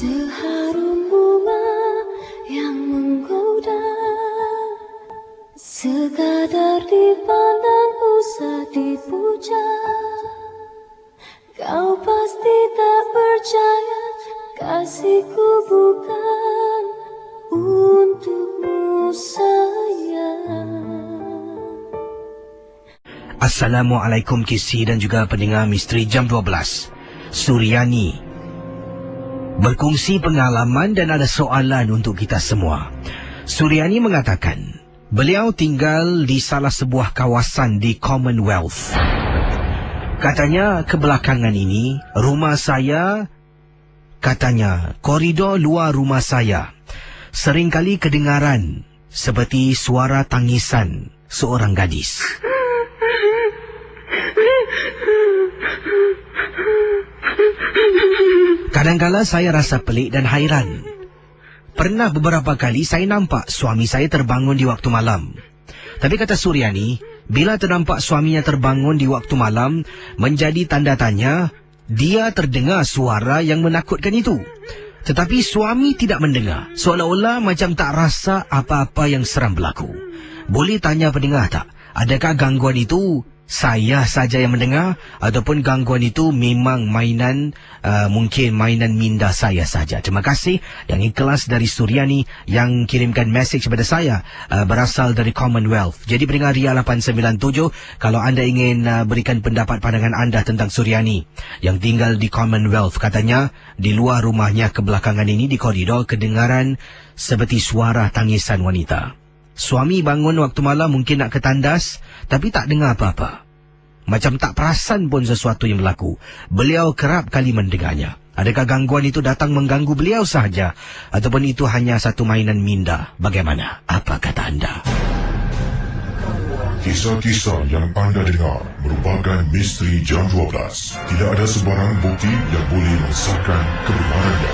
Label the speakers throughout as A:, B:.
A: Seharum bunga yang menggoda, sekadar dipandang usah dipuja. Kau pasti tak percaya kasihku bukan untukmu sayang.
B: Assalamualaikum Kisi dan juga pendengar Misteri Jam 12. Suryani berkongsi pengalaman dan ada soalan untuk kita semua. Suryani mengatakan beliau tinggal di salah sebuah kawasan di Commonwealth. Katanya kebelakangan ini rumah saya, katanya koridor luar rumah saya seringkali kedengaran seperti suara tangisan seorang gadis. Kadang-kala saya rasa pelik dan hairan. Pernah beberapa kali saya nampak suami saya terbangun di waktu malam. Tapi kata Suryani, bila ternampak suaminya terbangun di waktu malam, menjadi tanda tanya, dia terdengar suara yang menakutkan itu. Tetapi suami tidak mendengar, seolah-olah macam tak rasa apa-apa yang seram berlaku. Boleh tanya pendengar tak, adakah gangguan itu saya saja yang mendengar ataupun gangguan itu memang mainan mungkin mainan minda saya saja. Terima kasih yang ikhlas dari Suryani yang kirimkan mesej kepada saya berasal dari Commonwealth. Jadi pendengar Ria 897, kalau anda ingin berikan pendapat pandangan anda tentang Suryani yang tinggal di Commonwealth, katanya di luar rumahnya kebelakangan ini di koridor kedengaran seperti suara tangisan wanita. Suami bangun waktu malam mungkin nak ke tandas, tapi tak dengar apa-apa. Macam tak perasan pun sesuatu yang berlaku. Beliau kerap kali mendengarnya. Adakah gangguan itu datang mengganggu beliau sahaja, ataupun itu hanya satu mainan minda? Bagaimana? Apa kata anda?
C: Kisah-kisah yang anda dengar merupakan misteri Jam 12. Tidak ada sebarang bukti yang boleh mengesahkan kebenarannya.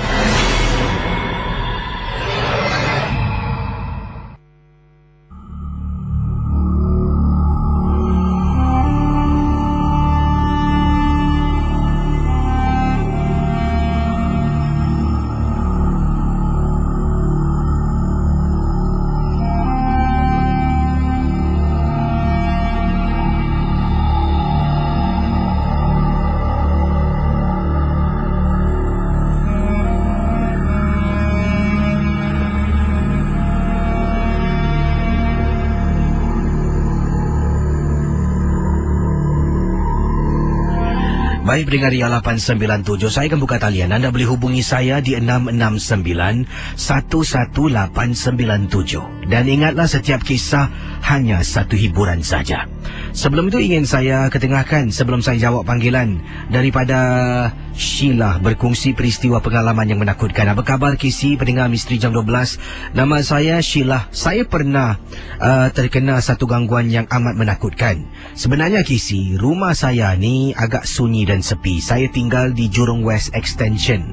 B: Baik pendengar Ria 897, saya akan buka talian. Anda boleh hubungi saya di 669-11897. Dan ingatlah, setiap kisah hanya satu hiburan saja. Sebelum itu ingin saya ketengahkan, sebelum saya jawab panggilan, daripada Sheila berkongsi peristiwa pengalaman yang menakutkan. Apa khabar Kisi, pendengar Misteri Jam 12? Nama saya Sheila. Saya pernah terkena satu gangguan yang amat menakutkan. Sebenarnya Kisi, rumah saya ni agak sunyi dan sepi. Saya tinggal di Jurong West Extension.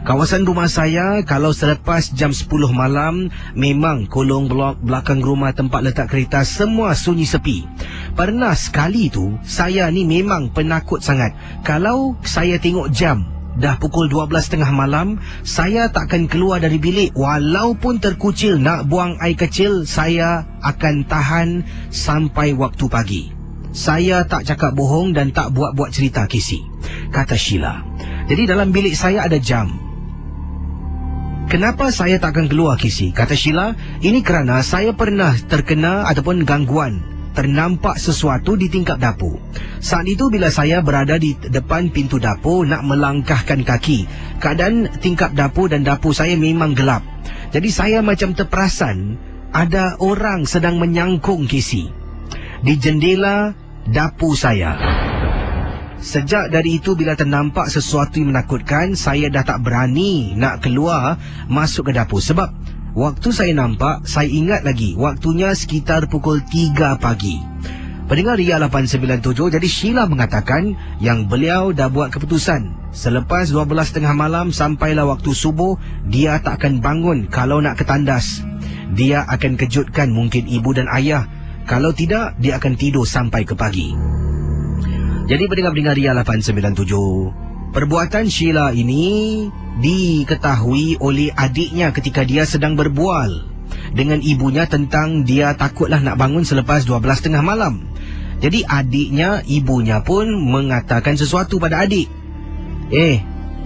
B: Kawasan rumah saya, kalau selepas jam 10 malam, memang kolong blok belakang rumah tempat letak kereta semua sunyi sepi. Pernah sekali tu, saya ni memang penakut sangat. Kalau saya tengok jam dah pukul 12.30 malam, saya takkan keluar dari bilik. Walaupun terkucil nak buang air kecil, saya akan tahan sampai waktu pagi. Saya tak cakap bohong dan tak buat-buat cerita Kisi, kata Sheila. Jadi dalam bilik saya ada jam. Kenapa saya takkan keluar Kisi, kata Sheila? Ini kerana saya pernah terkena ataupun gangguan, ternampak sesuatu di tingkap dapur. Saat itu bila saya berada di depan pintu dapur nak melangkahkan kaki, keadaan tingkap dapur dan dapur saya memang gelap. Jadi saya macam terperasan ada orang sedang menyangkung Kisi di jendela dapur saya. Sejak dari itu, bila ternampak sesuatu yang menakutkan, saya dah tak berani nak keluar masuk ke dapur. Sebab waktu saya nampak, saya ingat lagi waktunya sekitar pukul 3 pagi. Pendengar Ria 897, jadi Sheila mengatakan yang beliau dah buat keputusan. Selepas 12.30 malam sampailah waktu subuh, dia tak akan bangun kalau nak ke tandas. Dia akan kejutkan mungkin ibu dan ayah. Kalau tidak, dia akan tidur sampai ke pagi. Jadi pendengar-pendengar Ria 897, Perbuatan Sheila ini diketahui oleh adiknya ketika dia sedang berbual dengan ibunya tentang dia takutlah nak bangun selepas 12 tengah malam. Jadi adiknya, ibunya pun mengatakan sesuatu pada adik.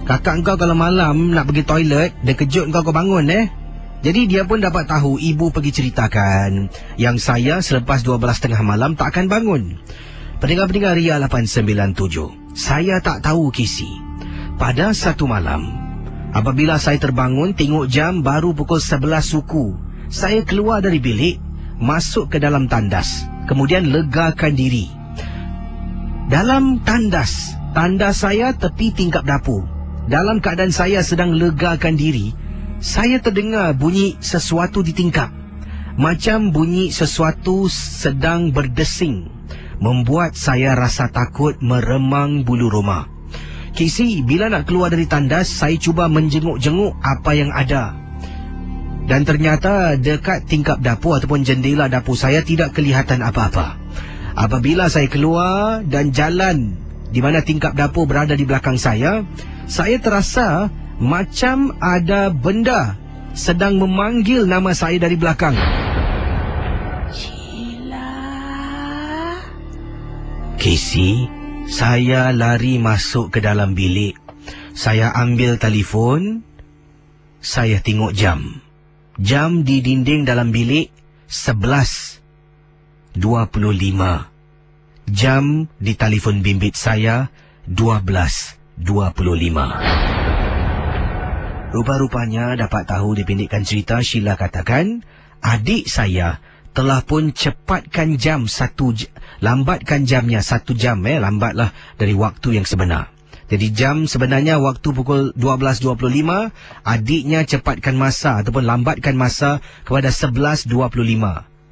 B: Kakak kau kalau malam nak pergi toilet, dia kejut kau bangun Jadi dia pun dapat tahu, ibu pergi ceritakan yang saya selepas 12 tengah malam tak akan bangun. Pendengar-pendengar Ria 897, saya tak tahu Kisi. Pada satu malam, apabila saya terbangun tengok jam baru pukul 11 suku, saya keluar dari bilik, masuk ke dalam tandas, kemudian legakan diri. Dalam tandas saya tepi tingkap dapur. Dalam keadaan saya sedang legakan diri, saya terdengar bunyi sesuatu di tingkap. Macam bunyi sesuatu sedang berdesing, membuat saya rasa takut meremang bulu roma. Kisi, bila nak keluar dari tandas, saya cuba menjenguk-jenguk apa yang ada. Dan ternyata dekat tingkap dapur ataupun jendela dapur saya tidak kelihatan apa-apa. Apabila saya keluar dan jalan di mana tingkap dapur berada di belakang saya terasa macam ada benda sedang memanggil nama saya dari belakang.
A: Sheila.
B: Casey, saya lari masuk ke dalam bilik. Saya ambil telefon. Saya tengok jam. Jam di dinding dalam bilik 11.25. Jam di telefon bimbit saya 12.25. Rupa-rupanya dapat tahu dipendekkan cerita, Sheila katakan adik saya telah pun cepatkan lambatkan jamnya 1 jam lambatlah dari waktu yang sebenar. Jadi jam sebenarnya waktu pukul 12.25, adiknya cepatkan masa ataupun lambatkan masa kepada 11.25.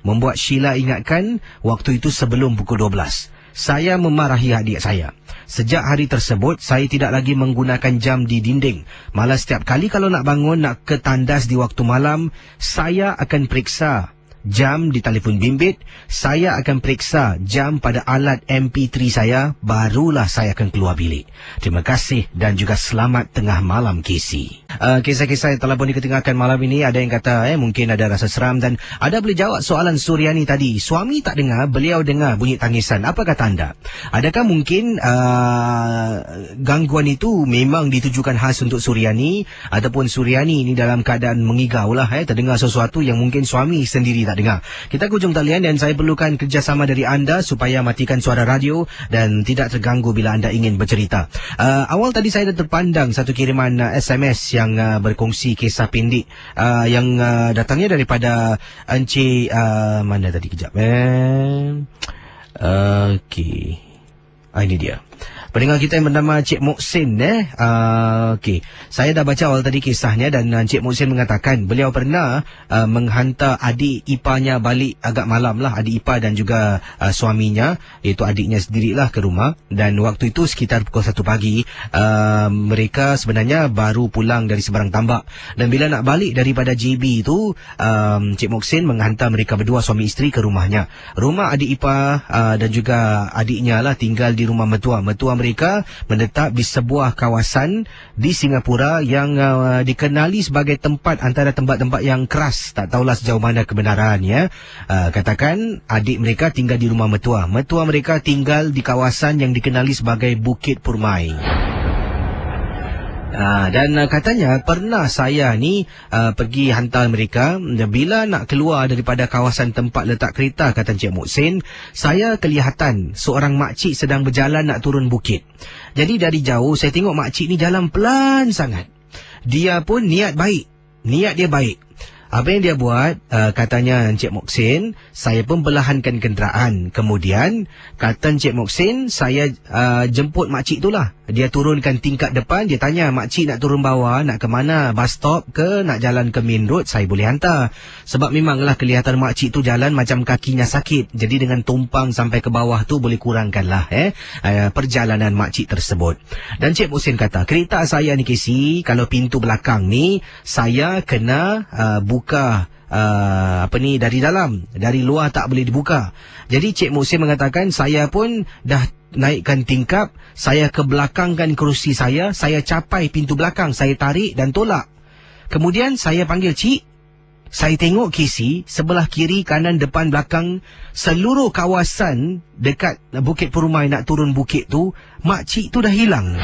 B: Membuat Sheila ingatkan waktu itu sebelum pukul 12. Saya memarahi adik saya. Sejak hari tersebut, saya tidak lagi menggunakan jam di dinding. Malah setiap kali kalau nak bangun, nak ke tandas di waktu malam, saya akan periksa jam di telefon bimbit, saya akan periksa jam pada alat MP3 saya, barulah saya akan keluar bilik. Terima kasih dan juga selamat tengah malam, Casey. Kisah-kisah yang telah pun diketengahkan malam ini, ada yang kata mungkin ada rasa seram, dan ada boleh jawab soalan Suryani tadi. Suami tak dengar, beliau dengar bunyi tangisan. Apa kata anda? Adakah mungkin gangguan itu memang ditujukan khas untuk Suryani, ataupun Suryani ini dalam keadaan mengigau lah, terdengar sesuatu yang mungkin suami sendiri tak dengar. Kita ke hujung talian dan saya perlukan kerjasama dari anda supaya matikan suara radio dan tidak terganggu bila anda ingin bercerita. Awal tadi saya dah terpandang satu kiriman SMS yang berkongsi kisah pendek yang datangnya daripada Encik mana tadi kejap okey. Ini dia. Pendengar kita yang bernama Cik Moksin okey. Saya dah baca awal tadi kisahnya dan Cik Moksin mengatakan beliau pernah menghantar adik iparnya balik agak malam lah, adik ipar dan juga suaminya, iaitu adiknya sendirilah ke rumah, dan waktu itu sekitar pukul 1 pagi mereka sebenarnya baru pulang dari seberang tambak, dan bila nak balik daripada JB itu Cik Moksin menghantar mereka berdua suami isteri ke rumahnya. Rumah adik ipar dan juga adiknya lah tinggal di rumah mertua mereka menetap di sebuah kawasan di Singapura yang dikenali sebagai antara tempat-tempat yang keras. Tak tahulah sejauh mana kebenarannya. Katakan adik mereka tinggal di rumah mertua mereka tinggal di kawasan yang dikenali sebagai Bukit Purmai. Dan katanya pernah saya ni pergi hantar mereka. Bila nak keluar daripada kawasan tempat letak kereta, kata Encik Moksin, saya kelihatan seorang makcik sedang berjalan nak turun bukit. Jadi dari jauh saya tengok makcik ni jalan pelan sangat. Dia pun niat dia baik. Apa yang dia buat, katanya Encik Moksin, saya pun perlahankan kenderaan. Kemudian, kata Encik Moksin, saya jemput makcik tu lah. Dia turunkan tingkat depan, dia tanya, makcik nak turun bawah, nak ke mana? Bus stop ke, nak jalan ke main road? Saya boleh hantar. Sebab memanglah kelihatan makcik tu jalan macam kakinya sakit. Jadi dengan tumpang sampai ke bawah tu boleh kurangkanlah perjalanan makcik tersebut. Dan Encik Moksin kata, kereta saya ni Casey, kalau pintu belakang ni, saya kena buka dari dalam, dari luar tak boleh dibuka. Jadi Cik Moksin mengatakan saya pun dah naikkan tingkap, saya kebelakangkan kerusi saya capai pintu belakang, saya tarik dan tolak. Kemudian saya panggil cik. Saya tengok Casey, sebelah kiri, kanan, depan, belakang, seluruh kawasan dekat Bukit Perumai nak turun bukit tu, makcik tu dah hilang.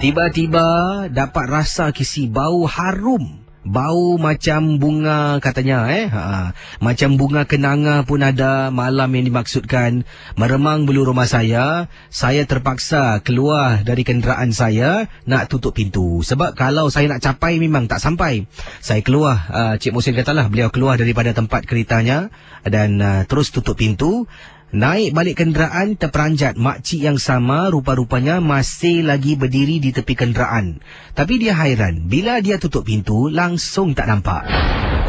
B: Tiba-tiba dapat rasa Casey bau harum. Bau macam bunga katanya macam bunga kenanga pun ada malam yang dimaksudkan. Meremang bulu rumah saya terpaksa keluar dari kenderaan saya nak tutup pintu. Sebab kalau saya nak capai memang tak sampai. Saya keluar, Cik Mohsin katalah beliau keluar daripada tempat keretanya dan terus tutup pintu. Naik balik kenderaan, terperanjat makcik yang sama rupa-rupanya masih lagi berdiri di tepi kenderaan. Tapi dia hairan, bila dia tutup pintu langsung tak nampak.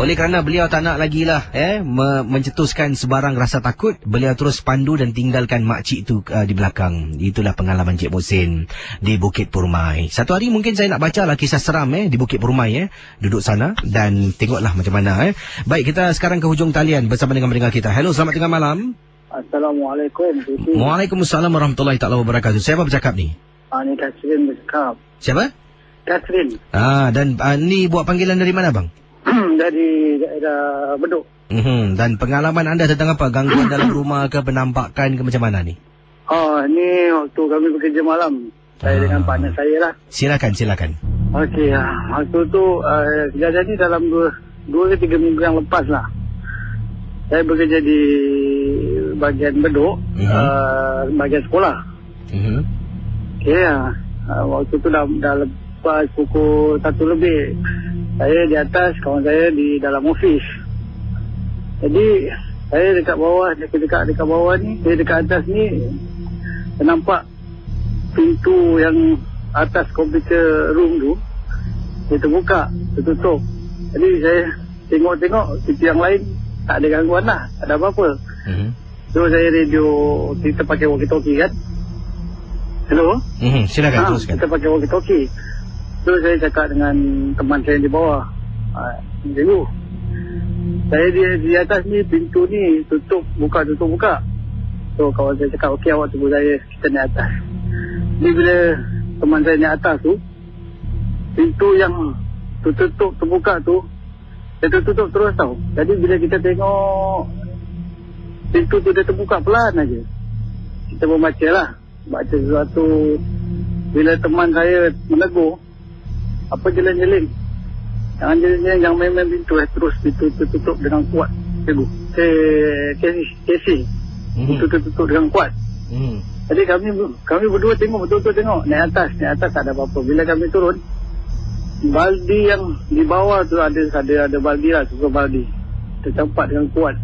B: Oleh kerana beliau tak nak lagi lah mencetuskan sebarang rasa takut, beliau terus pandu dan tinggalkan makcik tu di belakang. Itulah pengalaman Cik Mohsin di Bukit Perumai. Satu hari mungkin saya nak baca lah kisah seram di Bukit Perumai duduk sana dan tengoklah macam mana. Baik, kita sekarang ke hujung talian bersama dengan pendengar kita. Hello, selamat tengah malam.
D: Assalamualaikum.
B: Waalaikumsalam warahmatullahi taala wabarakatuh. Siapa bercakap ni?
D: Ni Catherine bercakap.
B: Siapa?
D: Catherine.
B: Dan ni buat panggilan dari mana bang?
D: Dari daerah Bedok.
B: Dan pengalaman anda tentang apa? Gangguan dalam rumah ke, penampakan ke, macam mana ni?
D: Ni waktu kami bekerja malam. Saya dengan partner saya lah.
B: Silakan.
D: Okey, waktu tu kejadian ni dalam 2 ke 3 minggu yang lepas lah. Saya bekerja di bahagian Bedok, bahagian sekolah. Okey, waktu tu dah lepas pukul 1 lebih. Saya di atas, kawan saya di dalam ofis. Jadi saya dekat bawah, dekat bawah ni, saya dekat atas ni nampak pintu yang atas komputer room tu dia terbuka, tertutup. Jadi saya tengok pintu yang lain tak ada gangguan lah, tak ada apa-apa. So saya radio, kita pakai walkie-talkie kan. Hello?
B: Silakan teruskan.
D: Kita pakai walkie-talkie. So saya cakap dengan teman saya di bawah, cikgu, saya di atas ni, pintu ni tutup buka. So kawan saya cakap, okey awak tunggu saya, kita naik atas. Ni bila teman saya naik atas tu, pintu yang tertutup terbuka tu dia tertutup terus tau. Jadi bila kita tengok pintu tu dia terbuka pelan aja, kita pun baca sesuatu. Bila teman saya menegur, apa jeling-jeling, jangan jeling-jeling, jangan main-main pintu, terus pintu tertutup dengan kuat. Cikgu, Casey, pintu tertutup dengan kuat. Jadi kami berdua tengok, betul-betul tengok. Naik atas tak ada apa-apa. Bila kami turun, baldi yang di bawah tu ada baldi lah, susu baldi tercampak dengan kuat.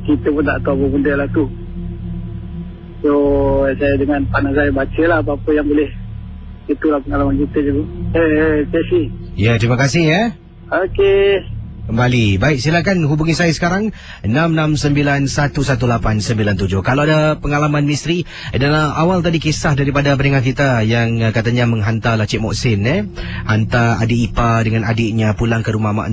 D: Kita pun tak tahu apa benda lah tu. So saya dengan partner saya baca lah apa-apa yang boleh. Itulah pengalaman kita je. Casey.
B: Ya, terima kasih
D: Okey.
B: Kembali. Baik, silakan hubungi saya sekarang 669-11897. Kalau ada pengalaman misteri, adalah awal tadi kisah daripada pendengar kita yang katanya menghantarlah Cik Mohsin hantar adik ipar dengan adiknya pulang ke rumah mak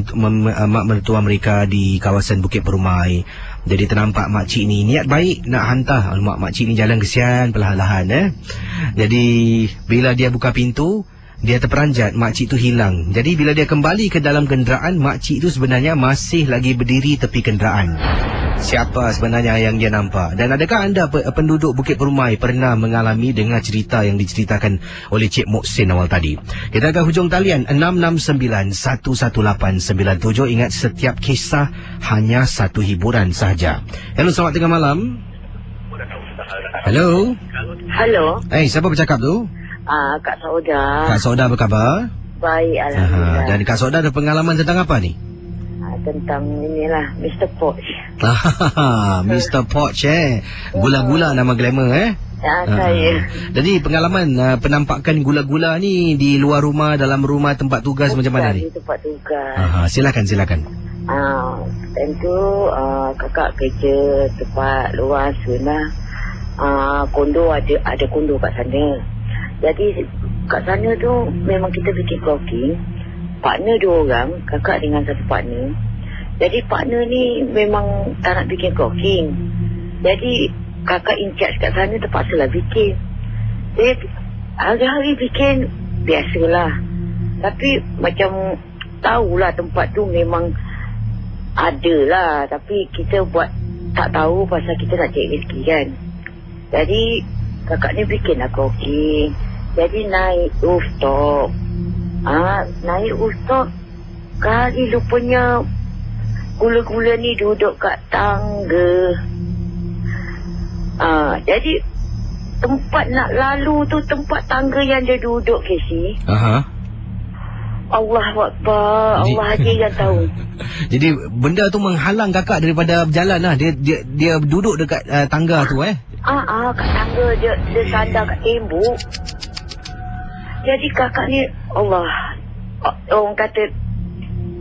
B: mertua mereka di kawasan Bukit Perumai. Jadi ternampak makcik ni niat baik nak hantar makcik ni jalan kesian perlahan-lahan Jadi bila dia buka pintu, dia terperanjat, makcik tu hilang. Jadi bila dia kembali ke dalam kenderaan, makcik tu sebenarnya masih lagi berdiri tepi kenderaan. Siapa sebenarnya yang dia nampak? Dan adakah anda penduduk Bukit Perumai pernah mengalami dengar cerita yang diceritakan oleh Cik Mohsin awal tadi? Kita ke hujung talian 669-11897. Ingat, setiap kisah hanya satu hiburan sahaja. Hello, selamat tengah malam. Hello. Siapa bercakap tu?
E: Kak Sauda.
B: Kak Sauda, apa khabar?
E: Baik, alhamdulillah.
B: Dan Kak Sauda ada pengalaman tentang apa ni?
E: Tentang inilah Mr. Poch.
B: Mr. Poch Gula-gula nama glamour
E: Saya.
B: Jadi pengalaman penampakan gula-gula ni di luar rumah, dalam rumah, tempat tugas macam mana ni?
E: Di tempat tugas.
B: Silakan.
E: Tentu kakak kerja tempat luar sana. Kondo ada kondo kat sana. Jadi kat sana tu memang kita bikin cooking. Partner 2 orang, kakak dengan satu partner. Jadi partner ni memang tak nak bikin cooking. Jadi kakak in charge kat sana terpaksalah bikin. Dia hari-hari bikin biasalah. Tapi macam tahulah tempat tu memang ada lah. Tapi kita buat tak tahu pasal kita nak cari rezeki kan. Jadi kakak ni bikin lah koki. Jadi naik rooftop. Naik rooftop. Kali lupanya gula-gula ni duduk kat tangga. Jadi tempat nak lalu tu tempat tangga yang dia duduk, Casey. Allah Akbar. Allah aja yang tahu.
B: Jadi benda tu menghalang kakak daripada berjalan lah. Dia duduk dekat tangga tu
E: Kat tangga dia sandar kat tembok. Jadi kakak ni Allah, orang kata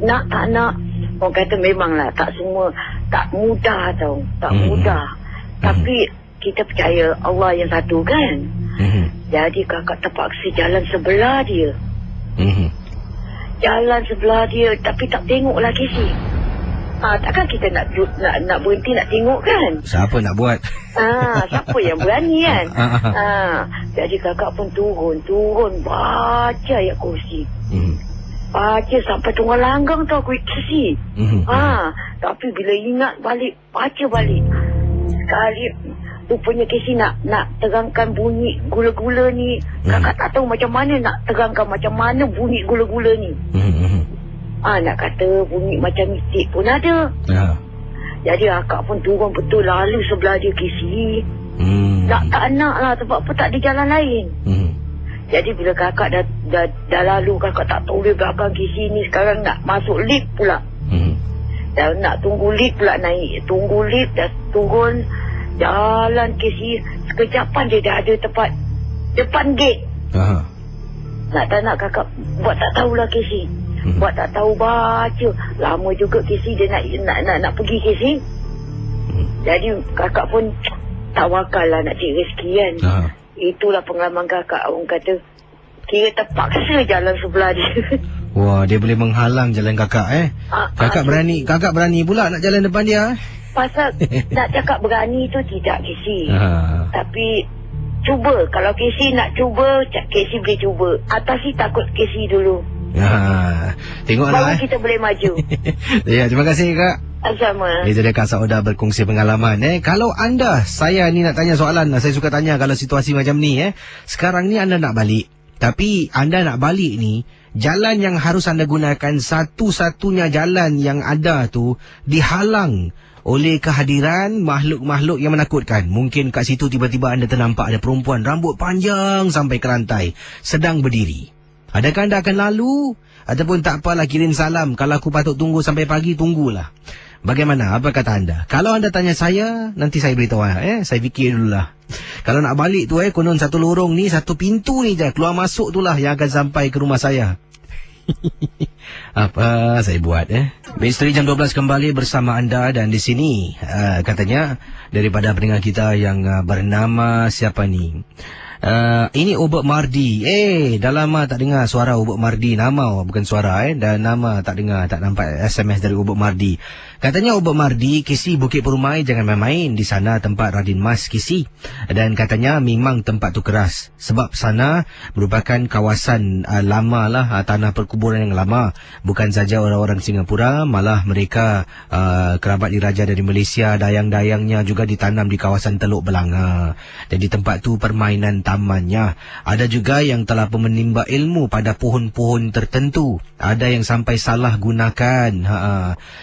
E: nak tak nak, orang kata memanglah tak semua, tak mudah tau, tak mudah. Tapi kita percaya Allah yang satu kan. Jadi kakak terpaksa jalan sebelah dia. Jalan sebelah dia, tapi tak tengok lah Casey. Takkan kita nak berhenti nak tengok kan?
B: Siapa nak buat?
E: Siapa yang berani kan? Jadi kakak pun turun baca ayat kursi. Baca sampai tengah langgang tau Casey. Tapi bila ingat balik, baca balik. Sekali rupanya Casey nak terangkan bunyi gula-gula ni. Kakak tak tahu macam mana nak terangkan macam mana bunyi gula-gula ni. Nak kata bunyi macam mistik pun ada. Jadi akak pun turun betul lalu sebelah dia Casey. Tak nak lah sebab apa tak ada jalan lain. Jadi bila kakak dah lalu, kakak tak tahu dia belakang Casey ni sekarang nak masuk lift pula. Dan nak tunggu lift pula naik. Tunggu lift dah turun. Jalan Casey, sekejapan dia dah ada tempat depan gate. Nak tak nak kakak buat tak tahulah Casey. Buat tak tahu baca. Lama juga Casey dia nak pergi Casey. Jadi kakak pun tawakal lah nak cari rezeki kan. Itulah pengalaman kakak. Orang kata kira terpaksa jalan sebelah dia.
B: Wah, dia boleh menghalang jalan kakak Kakak berani pula nak jalan depan dia
E: Pasal nak cakap berani tu tidak Casey. Tapi cuba. Kalau Casey nak cuba, Casey boleh cuba. Atasi takut Casey dulu.
B: Tengoklah
E: baru kita boleh maju.
B: Ya, terima kasih Kak.
E: Sama.
B: Itu dia Kak Saudah berkongsi pengalaman. Kalau anda, saya ni nak tanya soalan. Saya suka tanya kalau situasi macam ni. Sekarang ni anda nak balik. Tapi anda nak balik ni, jalan yang harus anda gunakan, satu-satunya jalan yang ada tu dihalang oleh kehadiran makhluk-makhluk yang menakutkan. Mungkin kat situ tiba-tiba anda ternampak ada perempuan rambut panjang sampai ke lantai sedang berdiri. Adakah anda akan lalu? Ataupun tak apalah, kirim salam. Kalau aku patut tunggu sampai pagi, tunggulah. Bagaimana? Apa kata anda? Kalau anda tanya saya, nanti saya beritahu. Saya fikir dululah. Kalau nak balik tu konon satu lorong ni, satu pintu ni je. Keluar masuk tu lah yang akan sampai ke rumah saya. Apa saya buat Misteri Jam 12 kembali bersama anda. Dan di sini katanya daripada pendengar kita yang bernama siapa ni, ini Ubek Mardi. Dah lama tak dengar suara Ubek Mardi. Nama bukan suara dan nama tak dengar, tak nampak SMS dari Ubek Mardi. Katanya Ubek Mardi, Casey, Bukit Perumai jangan main-main. Di sana tempat Radin Mas, Casey. Dan katanya memang tempat tu keras. Sebab sana merupakan kawasan lama lah, tanah perkuburan yang lama. Bukan saja orang-orang Singapura, malah mereka kerabat diraja dari Malaysia, dayang-dayangnya juga ditanam di kawasan Teluk Belanga. Jadi tempat tu permainan tamannya. Ada juga yang telah menimba ilmu pada pohon-pohon tertentu. Ada yang sampai salah gunakan.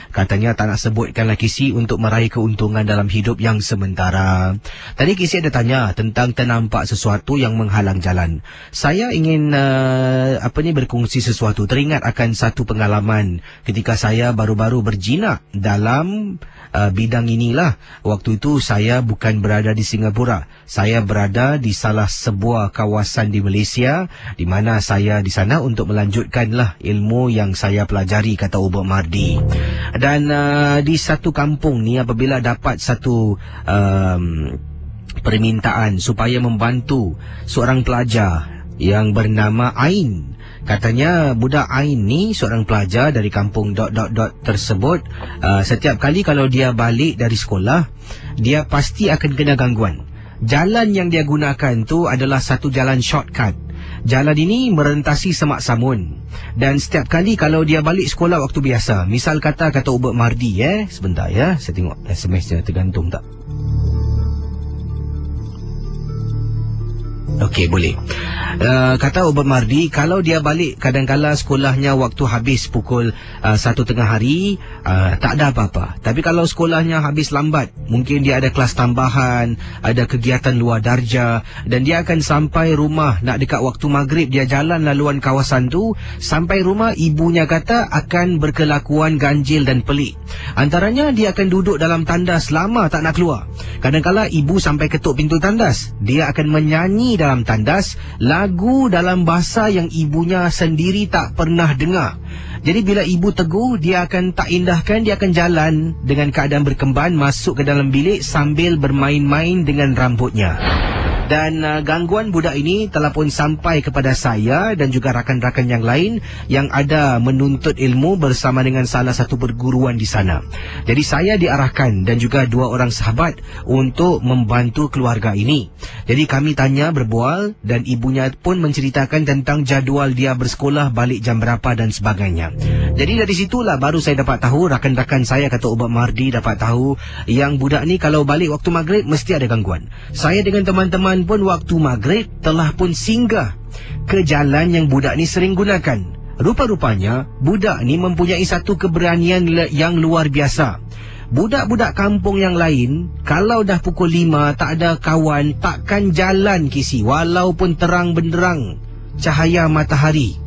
B: Katanya tak nak sebutkanlah Casey untuk meraih keuntungan dalam hidup yang sementara. Tadi Casey ada tanya tentang ternampak sesuatu yang menghalang jalan. Saya ingin berkongsi sesuatu. Teringat akan satu pengalaman ketika saya baru-baru berjinak dalam bidang inilah. Waktu itu saya bukan berada di Singapura. Saya berada di salah sebuah kawasan di Malaysia, di mana saya di sana untuk melanjutkanlah ilmu yang saya pelajari, kata Ubek Mardi. Dan di satu kampung ni apabila dapat satu permintaan supaya membantu seorang pelajar yang bernama Ain. Katanya budak Ain ni seorang pelajar dari kampung tersebut. Setiap kali kalau dia balik dari sekolah, dia pasti akan kena gangguan. Jalan yang dia gunakan tu adalah satu jalan shortcut. Jalan ini merentasi Semak Samun. Dan setiap kali kalau dia balik sekolah waktu biasa, misal kata Ubek Mardi, sebentar ya, saya tengok SMS dia tergantung tak. Okey, boleh. Kata Ubek Mardi, kalau dia balik kadang-kala sekolahnya waktu habis pukul 1 tengah hari, tak ada apa-apa. Tapi kalau sekolahnya habis lambat, mungkin dia ada kelas tambahan, ada kegiatan luar darjah, dan dia akan sampai rumah nak dekat waktu maghrib, dia jalan laluan kawasan tu, sampai rumah ibunya kata akan berkelakuan ganjil dan pelik. Antaranya dia akan duduk dalam tandas lama tak nak keluar. Kadang-kala ibu sampai ketuk pintu tandas, dia akan menyanyi dalam tandas lagu dalam bahasa yang ibunya sendiri tak pernah dengar. Jadi bila ibu tegur, dia akan tak indahkan, dia akan jalan dengan keadaan berkemban masuk ke dalam bilik sambil bermain-main dengan rambutnya. Dan gangguan budak ini telah pun sampai kepada saya dan juga rakan-rakan yang lain yang ada menuntut ilmu bersama dengan salah satu perguruan di sana. Jadi saya diarahkan dan juga 2 orang sahabat untuk membantu keluarga ini. Jadi kami tanya, berbual, dan ibunya pun menceritakan tentang jadual dia bersekolah, balik jam berapa dan sebagainya. Jadi dari situlah baru saya dapat tahu, rakan-rakan saya kata Ubek Mardi dapat tahu yang budak ni kalau balik waktu maghrib mesti ada gangguan. Saya dengan teman-teman pun waktu maghrib telah pun singgah ke jalan yang budak ni sering gunakan. Rupa-rupanya budak ni mempunyai satu keberanian yang luar biasa. Budak-budak kampung yang lain kalau dah pukul 5 tak ada kawan, takkan jalan kisi walaupun terang benderang cahaya matahari.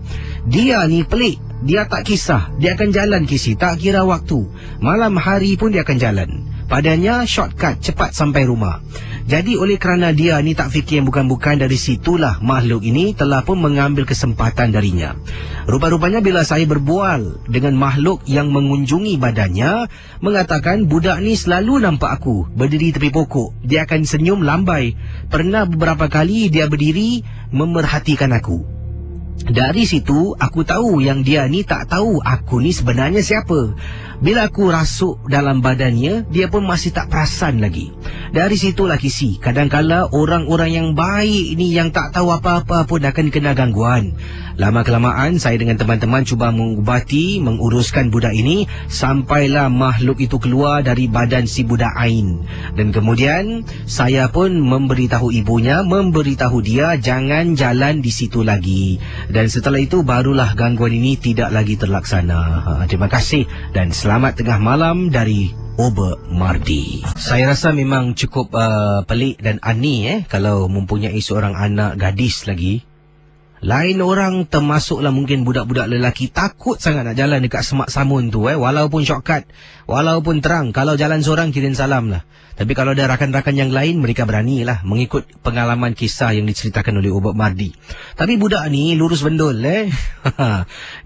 B: Dia ni pelik, dia tak kisah, dia akan jalan kisi tak kira waktu. Malam hari pun dia akan jalan. Padanya shortcut, cepat sampai rumah. Jadi oleh kerana dia ni tak fikir yang bukan-bukan, dari situlah makhluk ini telah pun mengambil kesempatan darinya. Rupa-rupanya bila saya berbual dengan makhluk yang mengunjungi badannya, mengatakan budak ni selalu nampak aku berdiri tepi pokok. Dia akan senyum lambai. Pernah beberapa kali dia berdiri memerhatikan aku. Dari situ aku tahu yang dia ni tak tahu aku ni sebenarnya siapa. Bila aku rasuk dalam badannya, dia pun masih tak perasan lagi. Dari situlah kisi, kadangkala orang-orang yang baik ni yang tak tahu apa-apa pun akan kena gangguan. Lama-kelamaan saya dengan teman-teman cuba mengubati, menguruskan budak ini, sampailah makhluk itu keluar dari badan si budak Ain. Dan kemudian saya pun memberitahu ibunya, memberitahu dia jangan jalan di situ lagi. Dan setelah itu barulah gangguan ini tidak lagi terlaksana. Terima kasih dan selamat tengah malam dari Ubek Mardi. Saya rasa memang cukup pelik dan aneh kalau mempunyai seorang anak gadis lagi. Lain orang, termasuklah mungkin budak-budak lelaki, takut sangat nak jalan dekat Semak Samun tu walaupun shortcut, walaupun terang. Kalau jalan seorang kirim salam lah. Tapi kalau ada rakan-rakan yang lain, mereka beranilah mengikut pengalaman kisah yang diceritakan oleh Ubek Mardi. Tapi budak ni lurus bendul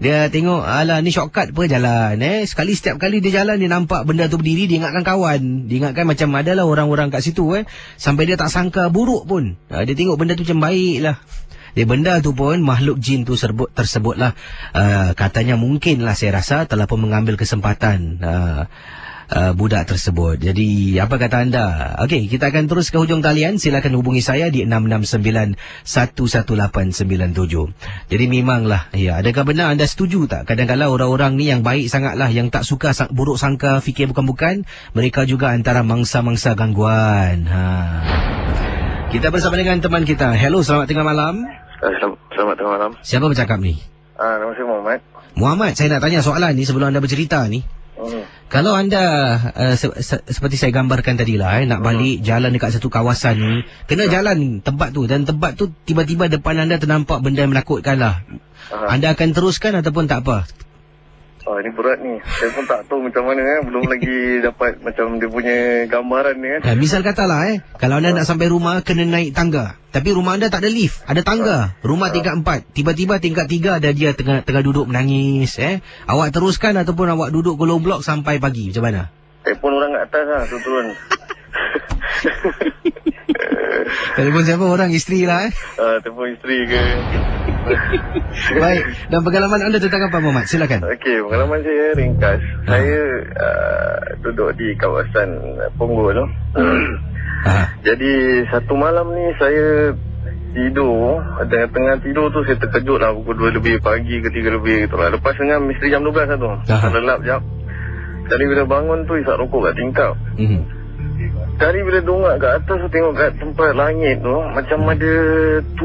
B: Dia tengok, alah ni shortcut apa jalan setiap kali dia jalan, dia nampak benda tu berdiri, dia ingatkan kawan. Dia ingatkan macam adalah orang-orang kat situ sampai dia tak sangka buruk pun. Dia tengok benda tu macam baik lah. Dia benda tu pun makhluk jin tu tersebutlah katanya mungkinlah saya rasa telah pun mengambil kesempatan budak tersebut. Jadi apa kata anda? Okey, kita akan terus ke hujung talian. Silakan hubungi saya di 669-11897. Jadi memanglah, ya, adakah benar anda setuju tak? Kadang-kadang orang-orang ni yang baik sangatlah, yang tak suka buruk sangka, fikir bukan-bukan, mereka juga antara mangsa-mangsa gangguan. Kita bersama dengan teman kita. Hello, selamat tengah malam.
F: Selamat tengah malam.
B: Siapa bercakap ni?
F: Nama saya Muhammad.
B: Muhammad, saya nak tanya soalan ni sebelum anda bercerita ni. Kalau anda seperti saya gambarkan tadilah, nak balik jalan dekat satu kawasan ni, kena jalan tempat tu, dan tempat tu tiba-tiba depan anda ternampak benda yang menakutkan lah. Anda akan teruskan ataupun tak apa?
F: Ini berat ni. Saya pun tak tahu macam mana belum lagi dapat macam dia punya gambaran ni
B: misal katalah kalau anda nak sampai rumah kena naik tangga. Tapi rumah anda tak ada lift, ada tangga. Rumah tingkat 4. Tiba-tiba tingkat 3 ada dia tengah duduk menangis Awak teruskan ataupun awak duduk kolong blok sampai pagi? Macam mana?
F: Telefon orang kat atas lah, turun.
B: Telefon siapa? Orang isteri lah
F: Telefon isteri ke.
B: Baik. Dan pengalaman anda tentang apa, Muhammad? Silakan.
F: Okey, pengalaman saya ringkas. Saya duduk di kawasan Punggol tu. Jadi satu malam ni saya tidur. Tengah tidur tu saya terkejut lah. Pukul 2 lebih pagi ke 3 lebih gitu lah. Lepas dengan misteri jam 12 lah tu. Terlelap jap. Jadi bila bangun tu isap rokok kat tingkap. Jadi bila dongak kat atas tu tengok kat tempat langit tu macam ada 7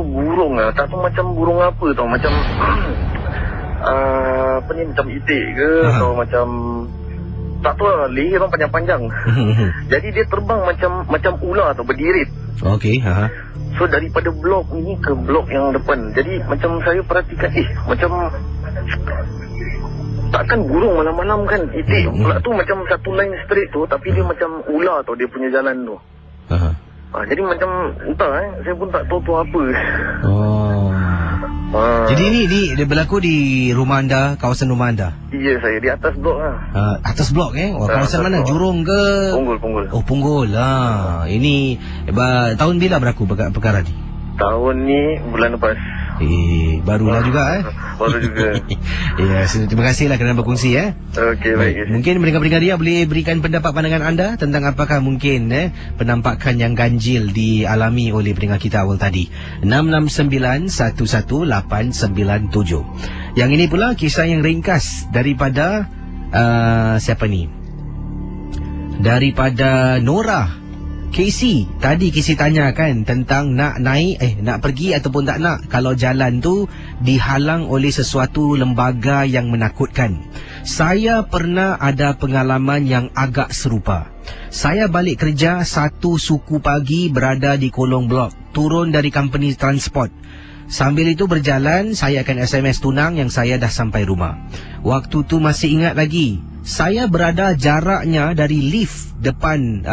F: burung lah. Tak tahu macam burung apa tau. Macam apa ni, macam itik ke atau macam tak tahu lah, leher orang panjang-panjang. Jadi dia terbang macam ular atau berdirit.
B: Okey.
F: So daripada blok ni ke blok yang depan. Jadi macam saya perhatikan, macam takkan burung malam-malam kan, itik pula tu macam satu line straight tu, tapi dia macam ular tau dia punya jalan tu. Jadi macam entah saya pun tak tahu tu apa.
B: Jadi ni dia berlaku di rumah anda, kawasan rumah anda?
F: Ya, saya di atas blok lah.
B: Atas blok kawasan mana? Blok. Jurong ke?
F: Punggol.
B: Oh, Punggol. Ini tahun bila berlaku perkara ni?
F: Tahun ni bulan lepas.
B: Barulah juga
F: Baru juga.
B: Ya, terima kasihlah kerana berkongsi
F: Okey, baik.
B: Mungkin pendengar-pendengar dia boleh berikan pendapat pandangan anda tentang apakah mungkin penampakan yang ganjil dialami oleh pendengar kita awal tadi. 669-11897. Yang ini pula kisah yang ringkas daripada siapa ni? Daripada Nora. Casey, tadi Casey tanya kan tentang nak naik, nak pergi ataupun tak nak kalau jalan tu dihalang oleh sesuatu lembaga yang menakutkan. Saya pernah ada pengalaman yang agak serupa. Saya balik kerja satu suku pagi berada di kolong blok, turun dari company transport. Sambil itu berjalan, saya akan SMS tunang yang saya dah sampai rumah. Waktu tu masih ingat lagi, saya berada jaraknya dari lift depan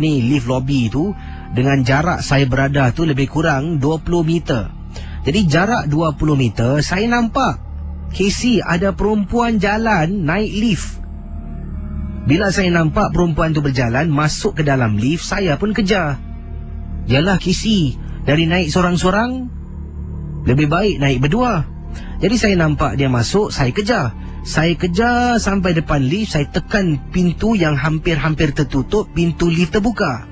B: lift lobby tu dengan jarak saya berada tu lebih kurang 20 meter. Jadi jarak 20 meter saya nampak Casey ada perempuan jalan naik lift. Bila saya nampak perempuan tu berjalan masuk ke dalam lift, saya pun kejar. Yalah Casey, dari naik sorang-sorang lebih baik naik berdua. Jadi saya nampak dia masuk, saya kejar. Saya kejar sampai depan lift, saya tekan pintu yang hampir-hampir tertutup, pintu lift terbuka.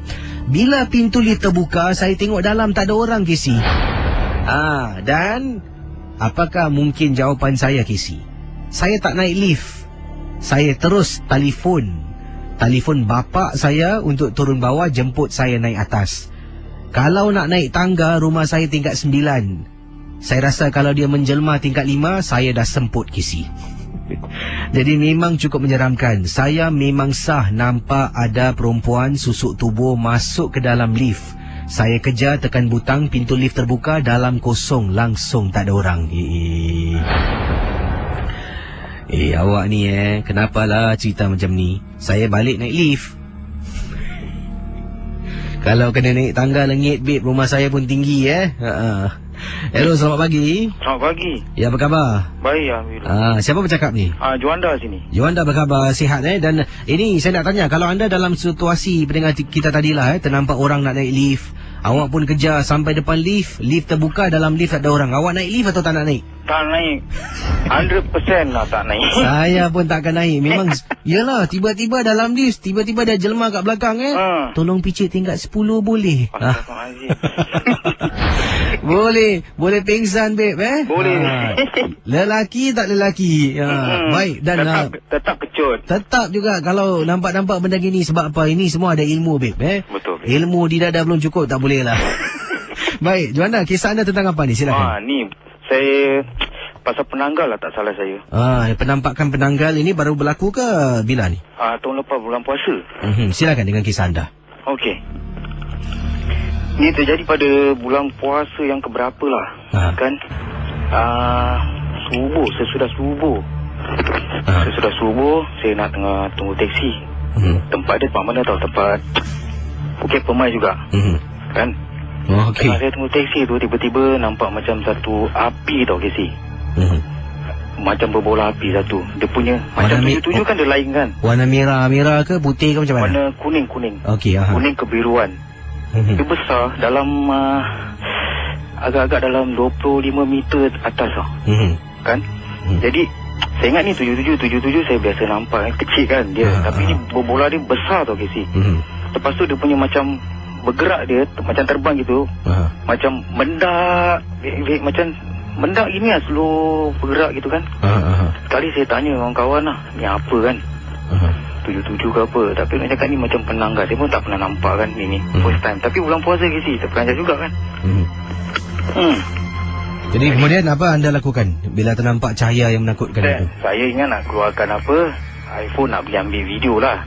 B: Bila pintu lift terbuka, saya tengok dalam tak ada orang, Casey. Dan apakah mungkin jawapan saya, Casey? Saya tak naik lift. Saya terus telefon bapa saya untuk turun bawah jemput saya naik atas. Kalau nak naik tangga, rumah saya tingkat 9. Saya rasa kalau dia menjelma tingkat 5, saya dah semput, Casey. Jadi memang cukup menyeramkan. Saya memang sah nampak ada perempuan susuk tubuh masuk ke dalam lift. Saya kejar tekan butang, pintu lift terbuka, dalam kosong, langsung tak ada orang. Awak ni kenapalah cerita macam ni? Saya balik naik lift. Kalau kena naik tangga lengit, babe, rumah saya pun tinggi Hello, selamat pagi.
G: Selamat pagi.
B: Ya, apa khabar?
G: Baik, alhamdulillah.
B: Siapa bercakap ni?
G: Juanda sini.
B: Juanda berkhabar sihat Dan ini saya nak tanya, kalau anda dalam situasi pendengar kita tadilah ternampak orang nak naik lift, awak pun kejar sampai depan lift terbuka, dalam lift tak ada orang. Awak naik lift atau tak nak naik?
G: Tak naik. 100% lah tak naik.
B: Saya pun takkan naik. Memang yalah, tiba-tiba dalam lift, tiba-tiba dia jelma kat belakang Tolong picit tingkat 10 boleh? Boleh pingsan, babe
G: Boleh.
B: Lelaki tak lelaki. Baik. Dan
G: tetap kecut.
B: Tetap juga kalau nampak-nampak benda gini. Sebab apa? Ini semua ada ilmu, babe
G: Betul, babe.
B: Ilmu di dada belum cukup, tak boleh lah. Baik, Juanda, kisah anda tentang apa ni? Silakan.
G: Ni saya pasal penanggal lah, tak salah saya.
B: Penampakan penanggal ini baru berlaku ke bila ni?
G: Tahun lepas bulan puasa.
B: Silakan dengan kisah anda.
G: Okey. Ni terjadi pada bulan puasa yang keberapa lah. Kan? Sesudah subuh. Sesudah subuh, saya nak tengah tunggu teksi. Tempat dia tempat mana tahu? Tempat Bukit Permai juga. Kan?
B: Okey.
G: Tengah saya tunggu teksi tu, tiba-tiba nampak macam satu api tau, Casey. Macam berbola api satu. Dia punya macam tujuh-tujuh kan dia lain kan.
B: Warna merah ke putih ke macam mana?
G: Warna kuning.
B: Okey,
G: kuning kebiruan. Dia besar dalam agak-agak dalam 25 meter atas tau. Kan? Jadi saya ingat ni 77 saya biasa nampak kecil kan dia. Tapi ni bola dia besar tau Casey. Lepas tu dia punya macam bergerak dia macam terbang gitu. Macam mendak macam mendak gini lah, slow bergerak gitu kan. Sekali saya tanya kawan-kawan lah, ni apa kan? 77 ke apa. Tapi nak cakap ni macam penanggas. Saya pun tak pernah nampak kan ni first time. Tapi bulan puasa Casey, terperanjat juga kan.
B: Jadi kemudian apa anda lakukan bila ternampak cahaya yang menakutkan itu?
G: Saya ingat nak keluarkan apa, iPhone nak pergi ambil video lah.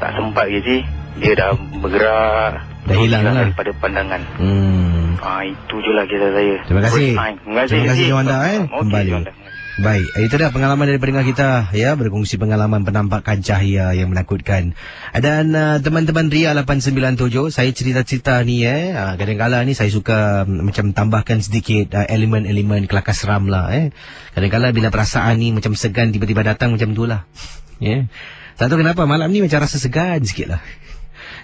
G: Tak sempat Casey. Dia dah bergerak,
B: dah hilang lah
G: daripada pandangan. Itu je lah kisah saya.
B: Terima kasih. Terima kasih Jawanda kembali. Baik, itu dah pengalaman dari pendengar kita ya, berkongsi pengalaman penampakan cahaya yang menakutkan. Dan teman-teman Ria 897, saya cerita-cerita ni kadang-kadang ni saya suka macam tambahkan sedikit elemen-elemen kelakar seram lah Kadang-kadang bila perasaan ni macam segan tiba-tiba datang macam tu lah. Tak tahu kenapa malam ni macam rasa segan sikit lah.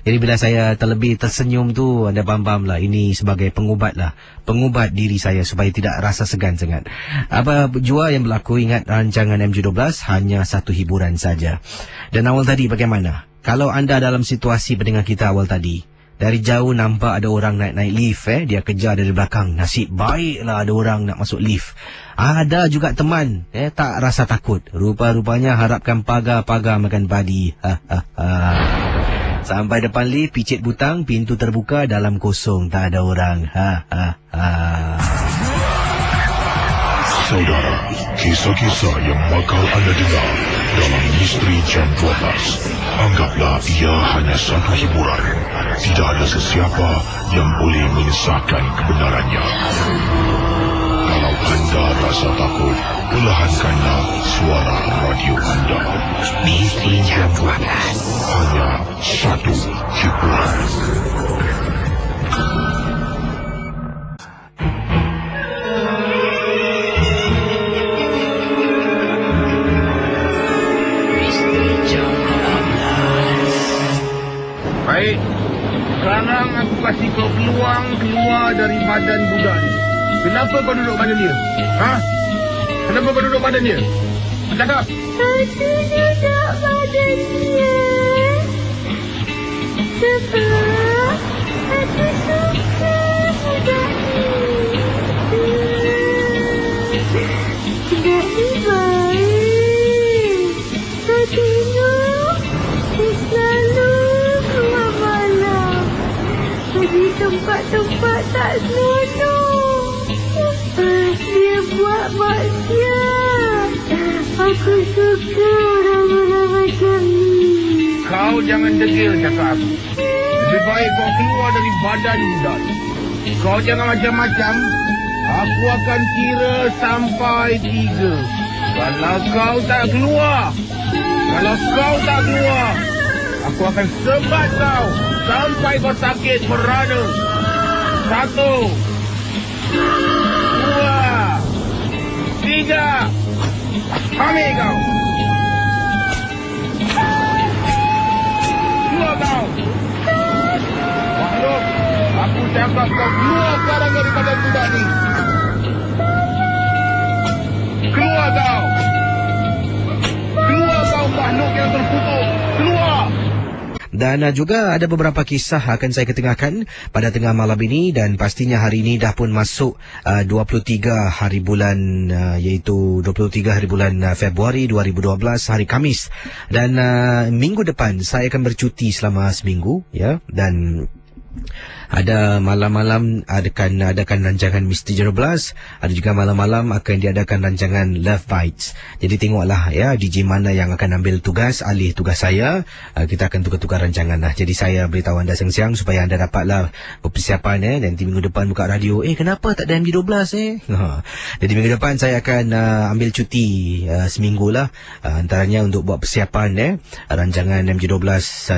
B: Jadi bila saya terlebih tersenyum tu, anda faham lah, ini sebagai pengubat lah. Pengubat diri saya supaya tidak rasa segan sangat. Apa jua yang berlaku, ingat rancangan MJ12 hanya satu hiburan saja. Dan awal tadi bagaimana? Kalau anda dalam situasi pendengar kita awal tadi, dari jauh nampak ada orang naik lift dia kejar dari belakang. Nasib baiklah ada orang nak masuk lift. Ada juga teman tak rasa takut. Rupa-rupanya harapkan pagar-pagar makan padi. Sampai depan lift, picit butang, pintu terbuka, dalam kosong, tak ada orang.
C: Saudara, kisah-kisah yang bakal anda dengar dalam Misteri Jam 12, anggaplah ia hanya satu hiburan. Tidak ada sesiapa yang boleh menyesatkan kebenarannya. Kalau anda rasa takut, perlahankanlah suara radio anda. Misteri Jam 12, hanya satu hiburan.
H: Baik, sekarang aku kasih kau keluar dari badan budak ni. Kenapa kau duduk badan dia? Kenapa kau duduk badan dia? Cakap.
A: Aku duduk badan dia sebab aku suka budak ni. Budak ni baik. Kau tengok, dia selalu keluar malam, pergi tempat-tempat tak senonoh. Dia buat maksiat. Aku suka orang-orang macam ni.
H: Kau jangan degil cakap aku. Lebih baik kau keluar dari badan budak ni. Kau jangan macam-macam. Aku akan kira sampai 3. Kalau kau tak keluar, aku akan sebat kau sampai kau sakit merana. 1, 2, 3. Ambil kau. Keluar kau. Makhluk, aku cakap kau keluar sekarang dari badan budak ni. Keluar kau. Keluar kau makhluk yang terkutuk. Keluar.
B: Dan juga ada beberapa kisah akan saya ketengahkan pada tengah malam ini, dan pastinya hari ini dah pun masuk 23 hari bulan iaitu 23 hari bulan Februari 2012, hari Khamis, dan minggu depan saya akan bercuti selama seminggu dan ada malam-malam adakan rancangan Misteri Jam 12, ada juga malam-malam akan diadakan rancangan Love Bites. Jadi tengoklah DJ mana yang akan ambil tugas alih tugas saya. Kita akan tukar-tukar rancangan lah. Jadi saya beritahu anda siang-siang supaya anda dapatlah persiapan nanti minggu depan buka radio. Kenapa tak ada MJ12 Jadi minggu depan saya akan ambil cuti seminggu lah, antaranya untuk buat persiapan rancangan MJ12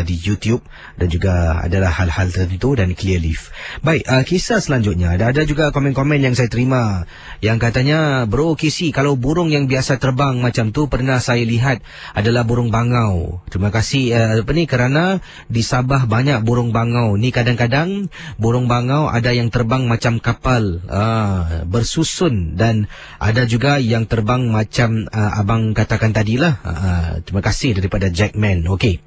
B: di YouTube, dan juga adalah hal-hal tertentu dan clear sedia lift. Baik, kisah selanjutnya. Ada juga komen-komen yang saya terima yang katanya, bro Kisi, kalau burung yang biasa terbang macam tu pernah saya lihat adalah burung bangau. Terima kasih kerana di Sabah banyak burung bangau. Ni kadang-kadang burung bangau ada yang terbang macam kapal, bersusun, dan ada juga yang terbang macam abang katakan tadilah. Terima kasih daripada Jackman. Okey.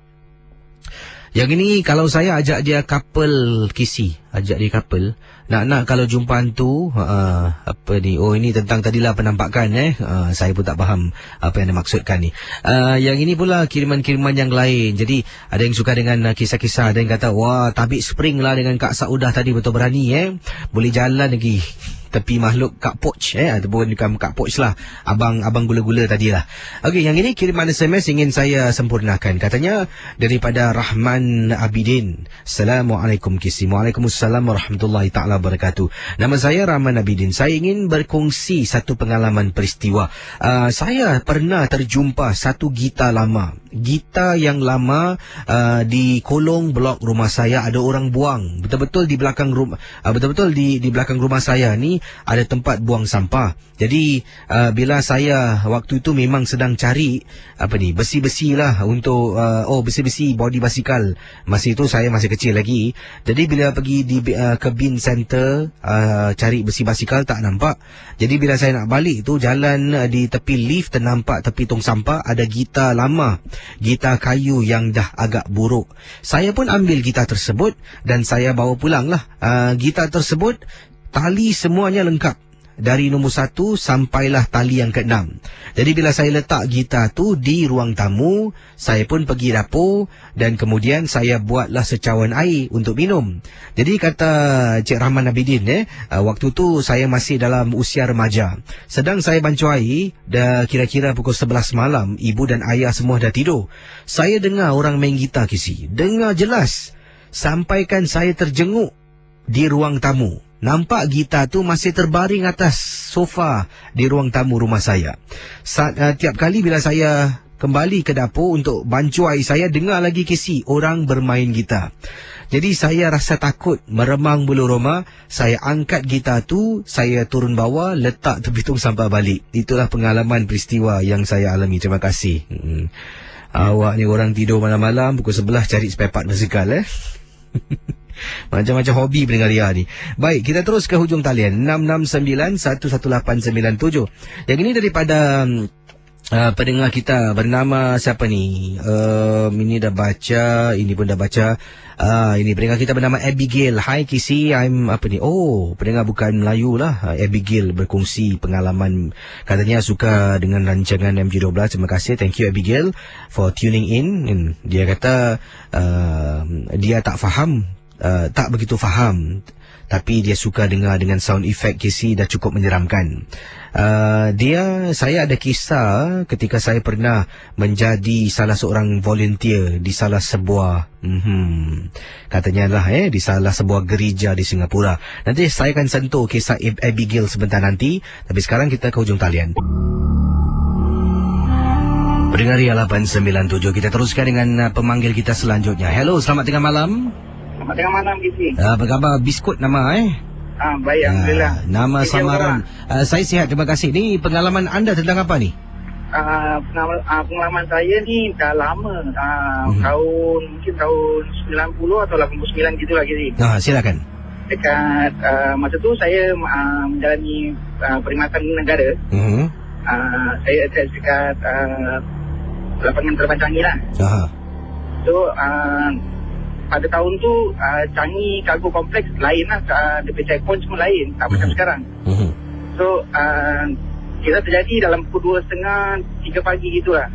B: Yang ini kalau saya ajak dia couple Kisi, ajak dia couple, nak kalau jumpa hantu, apa ni, oh ini tentang tadilah penampakan, saya pun tak faham apa yang dimaksudkan ni. Yang ini pula kiriman-kiriman yang lain. Jadi ada yang suka dengan kisah-kisah, ada yang kata wah tabik spring lah dengan Kak Saudah tadi, betul berani boleh jalan lagi tepi makhluk Kak Poch, ataupun bukan Kak Poch lah, abang gula-gula tadilah. Okey, yang ini kiriman SMS ingin saya sempurnakan. Katanya daripada Rahman Abidin. Assalamualaikum Kisi. Waalaikumsalam warahmatullahi ta'ala wabarakatuh. Nama saya Rahman Abidin. Saya ingin berkongsi satu pengalaman peristiwa. Saya pernah terjumpa satu gitar lama. Gitar yang lama di kolong blok rumah saya ada orang buang. Betul-betul di belakang rumah, di belakang rumah saya ni ada tempat buang sampah. Jadi bila saya waktu itu memang sedang cari besi-besi lah untuk besi-besi body basikal. Masa itu saya masih kecil lagi. Jadi bila pergi ke bin center cari besi basikal tak nampak. Jadi bila saya nak balik tu, jalan di tepi lift ternampak tepi tong sampah ada gitar lama, gitar kayu yang dah agak buruk. Saya pun ambil gitar tersebut dan saya bawa pulang lah. Gitar tersebut tali semuanya lengkap, dari nombor 1 sampailah tali yang ke-6. Jadi bila saya letak gitar tu di ruang tamu, saya pun pergi dapur dan kemudian saya buatlah secawan air untuk minum. Jadi kata Cik Rahman Abidin, waktu tu saya masih dalam usia remaja. Sedang saya bancuh air, dah kira-kira pukul 11 malam, ibu dan ayah semua dah tidur. Saya dengar orang main gitar Kisi, dengar jelas. Sampaikan saya terjenguk di ruang tamu. Nampak gitar tu masih terbaring atas sofa di ruang tamu rumah saya. Tiap kali bila saya kembali ke dapur untuk bancuh air, saya dengar lagi Kisi orang bermain gitar. Jadi saya rasa takut, meremang bulu roma. Saya angkat gitar tu, saya turun bawah, letak tepi tong sampah balik. Itulah pengalaman peristiwa yang saya alami. Terima kasih. Awak ni orang tidur malam-malam pukul 11 cari spare part basikal Macam-macam hobi pendengar Ria ni. Baik, kita terus ke hujung talian 669-11897. Yang ini daripada pendengar kita bernama siapa ni? Ini dah baca, ini pun dah baca. Ini pendengar kita bernama Abigail. Hi Kisi, I'm pendengar bukan Melayu lah. Abigail berkongsi pengalaman, katanya suka dengan rancangan MG12. Terima kasih, thank you Abigail for tuning in. Dia kata dia tak faham, tak begitu faham, tapi dia suka dengar dengan sound effect Kisi dah cukup menyeramkan. Saya ada kisah ketika saya pernah menjadi salah seorang volunteer di salah sebuah katanya lah di salah sebuah gereja di Singapura. Nanti saya akan sentuh kisah Abigail sebentar nanti, tapi sekarang kita ke hujung talian. Pendengar Ria 897, kita teruskan dengan pemanggil kita selanjutnya. Hello, selamat tengah malam.
I: Selamat tengah malam Kisi.
B: Apa khabar Biskut nama
I: baik, alhamdulillah.
B: Nama samaran. Saya sihat, terima kasih. Ni pengalaman anda tentang apa ni?
I: Pengalaman saya ni dah lama. Mungkin tahun 90 atau 89 gitulah Kisi.
B: Silakan.
I: Dekat masa tu saya menjalani perkhidmatan negara. Saya attach dekat lapangan terbang Changi lah. So pada tahun tu Changi Cargo Complex lain lah, dia punya checkpoint semua lain, tak macam sekarang. So kita terjadi dalam pukul 2:30, 3 pagi gitu lah.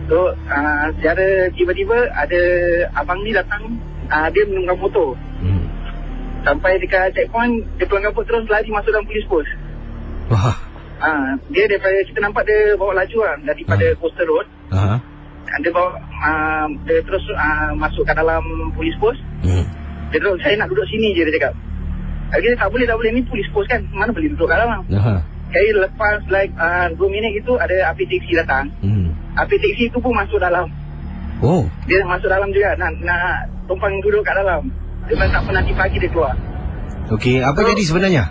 I: So secara tiba-tiba ada abang ni datang, dia menunggang motor. Sampai dekat checkpoint, dia pelanggar terus lari masuk dalam polis post. Dia daripada kita nampak dia bawa laju lah daripada Coastal Road. Dia bawa dia terus masuk ke dalam polis post. Dia terus, saya nak duduk sini je, dia cakap. Dia tak boleh, ni polis post kan, mana boleh duduk kat dalam. Kali lepas 2 minit itu ada api teksi datang. Api teksi itu pun masuk dalam. Dia masuk dalam juga, nak tumpang duduk kat dalam. Dia tak pernah pagi dia keluar.
B: Okey, apa jadi sebenarnya?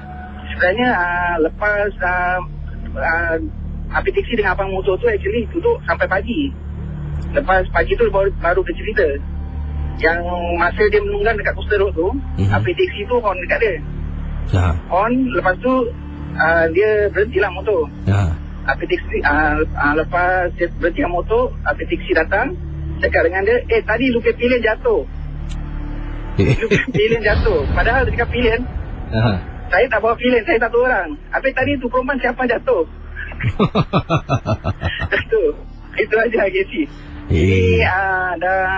I: Sebenarnya lepas api teksi dengan abang motor tu actually duduk sampai pagi. Lepas pagi tu baru dia cerita. Yang masa dia menunggang dekat Coastal Road tu, api teksi tu horn dekat dia. Horn, lepas tu dia berhentilah motor. Api teksi, lepas dia berhenti motor, api teksi datang, cakap dengan dia, tadi lupa pilihan jatuh. Lupa pilihan jatuh. Padahal dia cakap pilihan. Saya tak bawa pilihan, saya satu orang. Habis tadi tu perempuan siapa jatuh? Itu aja Casey. Jadi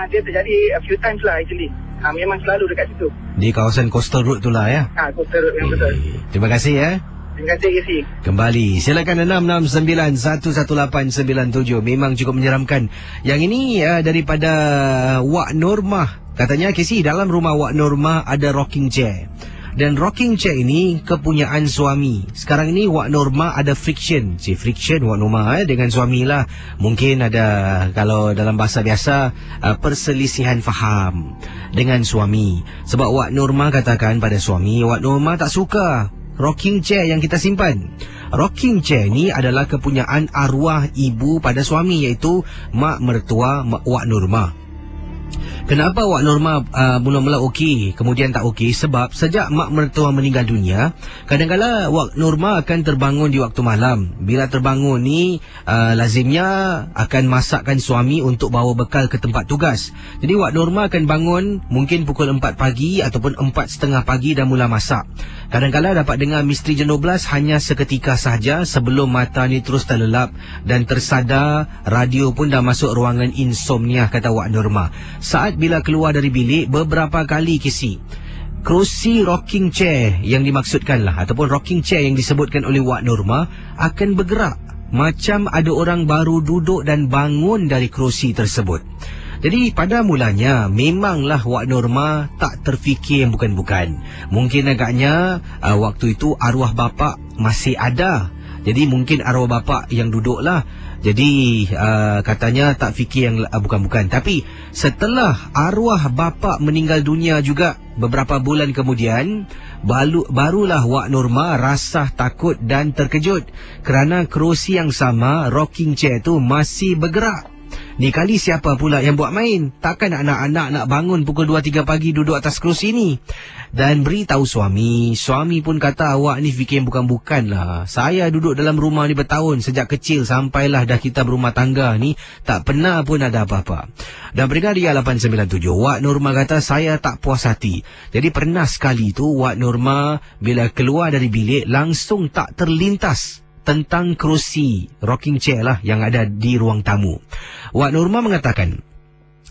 I: dia terjadi a few times lah actually. Memang selalu dekat situ.
B: Di kawasan Coastal Road tu lah ya?
I: Coastal Road yang betul.
B: Terima kasih ya.
I: Terima kasih Casey.
B: Kembali, silakan 669-11897. Memang cukup menyeramkan. Yang ini daripada Wak Normah. Katanya Casey, dalam rumah Wak Normah ada rocking chair. Dan rocking chair ini kepunyaan suami. Sekarang ini Wak Normah ada friction. Friction Wak Normah dengan suami lah. Mungkin ada, kalau dalam bahasa biasa, perselisihan faham dengan suami. Sebab Wak Normah katakan pada suami, Wak Normah tak suka rocking chair yang kita simpan. Rocking chair ni adalah kepunyaan arwah ibu pada suami, iaitu mak mertua Wak Normah. Kenapa Wak Normah mula-mula okey, kemudian tak okey? Sebab sejak mak mertua meninggal dunia, kadang-kadang Wak Normah akan terbangun di waktu malam. Bila terbangun ni, lazimnya akan masakkan suami untuk bawa bekal ke tempat tugas. Jadi Wak Normah akan bangun mungkin pukul 4 pagi ataupun 4.30 pagi dah mula masak. Kadang-kadang dapat dengar Misteri Jam 12 hanya seketika sahaja sebelum mata ni terus terlelap dan tersadar radio pun dah masuk ruangan insomnia, kata Wak Normah. Saat bila keluar dari bilik, beberapa kali kerusi rocking chair yang dimaksudkan lah, ataupun rocking chair yang disebutkan oleh Wak Normah akan bergerak macam ada orang baru duduk dan bangun dari kerusi tersebut. Jadi pada mulanya memanglah Wak Normah tak terfikir yang bukan-bukan. Mungkin agaknya waktu itu arwah bapa masih ada. Jadi mungkin arwah bapa yang duduklah. Jadi katanya tak fikir yang bukan-bukan. Tapi setelah arwah bapa meninggal dunia juga beberapa bulan kemudian, barulah Wak Normah rasa takut dan terkejut kerana kerusi yang sama, rocking chair tu masih bergerak. Ni kali siapa pula yang buat main? Takkan anak-anak nak bangun pukul 2-3 pagi duduk atas kerusi ni? Dan beritahu suami. Suami pun kata, awak ni fikir bukan-bukan lah. Saya duduk dalam rumah ni bertahun, sejak kecil sampailah dah kita berumah tangga ni, tak pernah pun ada apa-apa. Dan Brigadier 897, Wak Normah kata, saya tak puas hati. Jadi pernah sekali tu Wak Normah bila keluar dari bilik langsung tak terlintas tentang kerusi rocking chair lah yang ada di ruang tamu. Wak Normah mengatakan,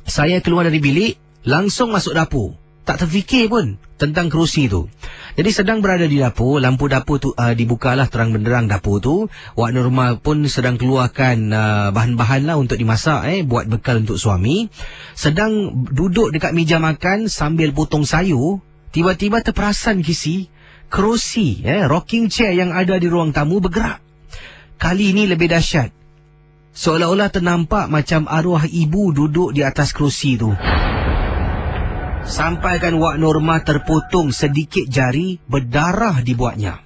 B: saya keluar dari bilik langsung masuk dapur, tak terfikir pun tentang kerusi tu. Jadi sedang berada di dapur, lampu dapur tu dibukalah terang benderang dapur tu. Wak Normah pun sedang keluarkan bahan-bahan lah untuk dimasak, buat bekal untuk suami. Sedang duduk dekat meja makan sambil potong sayur, tiba-tiba terperasan kerusi rocking chair yang ada di ruang tamu bergerak. Kali ini lebih dahsyat. Seolah-olah ternampak macam arwah ibu duduk di atas kerusi tu. Sampaikan Wak Normah terpotong sedikit jari, berdarah dibuatnya.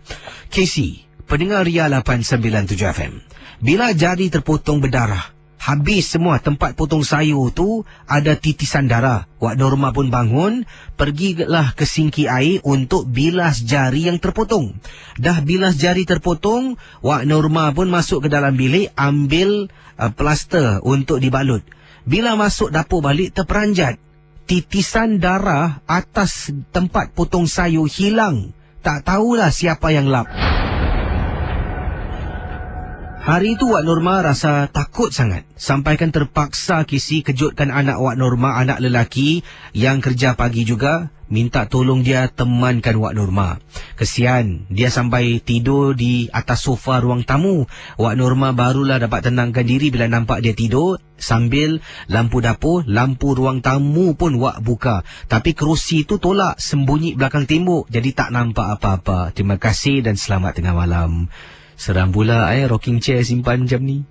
B: Casey, pendengar Ria 897 FM. Bila jari terpotong berdarah, habis semua tempat potong sayur tu, ada titisan darah. Wak Normah pun bangun, pergilah ke sinki air untuk bilas jari yang terpotong. Dah bilas jari terpotong, Wak Normah pun masuk ke dalam bilik, ambil plaster untuk dibalut. Bila masuk dapur balik, terperanjat. Titisan darah atas tempat potong sayur hilang. Tak tahulah siapa yang lap. Hari itu Wak Normah rasa takut sangat. Sampaikan terpaksa kejutkan anak Wak Normah, anak lelaki yang kerja pagi juga, minta tolong dia temankan Wak Normah. Kesian, dia sampai tidur di atas sofa ruang tamu. Wak Normah barulah dapat tenangkan diri bila nampak dia tidur sambil lampu dapur, lampu ruang tamu pun Wak buka. Tapi kerusi tu tolak, sembunyi belakang tembok, jadi tak nampak apa-apa. Terima kasih dan selamat tengah malam. Seram pula rocking chair simpan macam ni.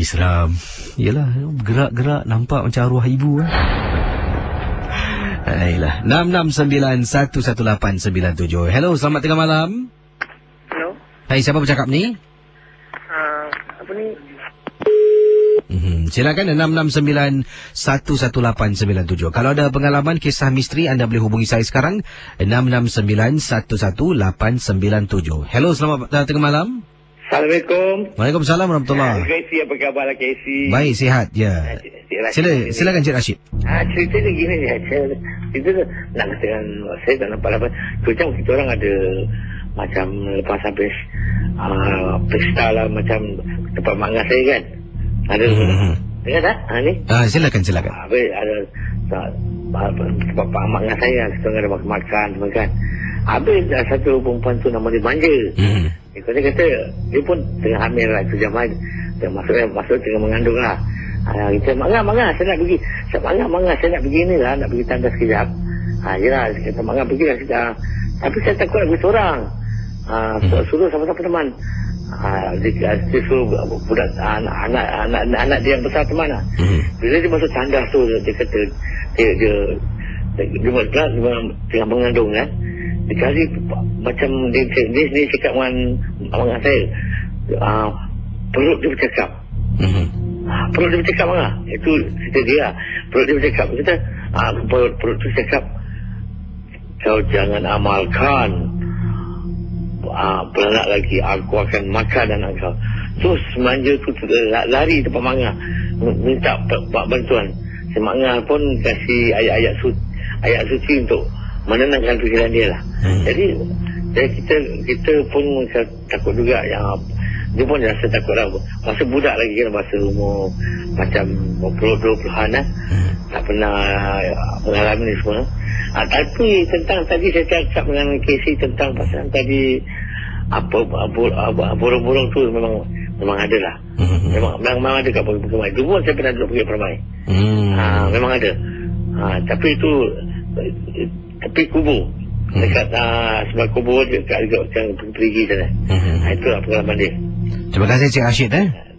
B: Seram. Yelah, gerak-gerak nampak macam arwah ibu. Baiklah. 669-11897. Hello, selamat tengah malam.
D: Hello.
B: Hai, siapa bercakap ni?
D: Apa ni?
B: Silakan 669-11897. Kalau ada pengalaman kisah misteri, anda boleh hubungi saya sekarang 669-11897. Hello, selamat tengah malam.
J: Assalamualaikum.
B: Waalaikumsalam warahmatullahi.
J: Casey, apa khabar lah Casey?
B: Baik, sihat. Ya. Silakan Cik Rashid.
J: Cerita ni gini je. Cerita nak kata dengan saya tak nampak apa. Macam kita orang ada macam lepas habis pesta lah macam tempat mak ngah saya kan. Ada dengar tak? Ni?
B: Silakan.
J: Habis ada tempat mak ngah saya kita orang ada makan semua kan. Habis satu perempuan tu nama dia Manja. Dia kata dia pun tengah hamil lah tu jam lain. Dia masuk tengah mengandung lah. Kita Mangga saya nak pergi. Mangga saya nak pergi ni lah, nak pergi tanda sekejap. Yelah, dia kata Mangga pergi lah sekejap. Tapi saya takut nak pergi seorang. Suruh siapa-siapa teman. Dia suruh budak anak dia yang besar teman lah. Bila dia masuk tanda tu, dia kata dia tengah mengandung kan. Dia kali macam dia cakap dengan saya, perut dia bercakap. Perut dia bercakap mana? Itu cerita dia. Perut dia bercakap. Kita perut tu cakap, kau jangan amalkan. Beranak lagi, aku akan makan anak kau. Terus Manja tu lari tempat Mangga, minta bantuan. Si Mangga pun kasih ayat suci untuk menenangkan fikiran dia lah. Jadi kita pun takut juga yang dia pun rasa takut lah. Masa budak lagi kan, masa umur macam 20-an lah. Tak pernah mengalami ni semua. Tapi tentang tadi saya cakap dengan Casey tentang pasal tadi burung-burung tu memang ada lah. Memang ada kat Permai. Dulu pun saya pernah duduk pergi Permai. Memang ada. Tapi itu tepi kubur. Dekat sebelah kubur dekat perigi sana. Itulah pengalaman dia.
B: Terima kasih Cik Rashid.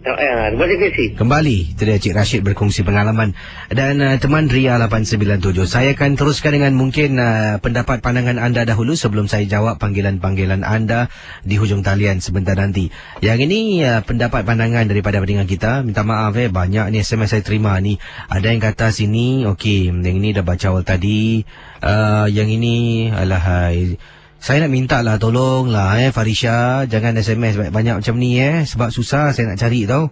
J: Terima kasih.
B: Kembali itu dia Cik Rashid berkongsi pengalaman. Dan teman Ria 897, saya akan teruskan dengan mungkin pendapat pandangan anda dahulu sebelum saya jawab panggilan-panggilan anda di hujung talian sebentar nanti. Yang ini pendapat pandangan daripada pendengar kita. Minta maaf banyak ni SMS saya terima ni. Ada yang kata sini, okey, yang ini dah baca awal tadi. Yang ini alahai, saya nak minta lah, tolonglah Farisha, jangan SMS banyak-banyak macam ni sebab susah saya nak cari tau.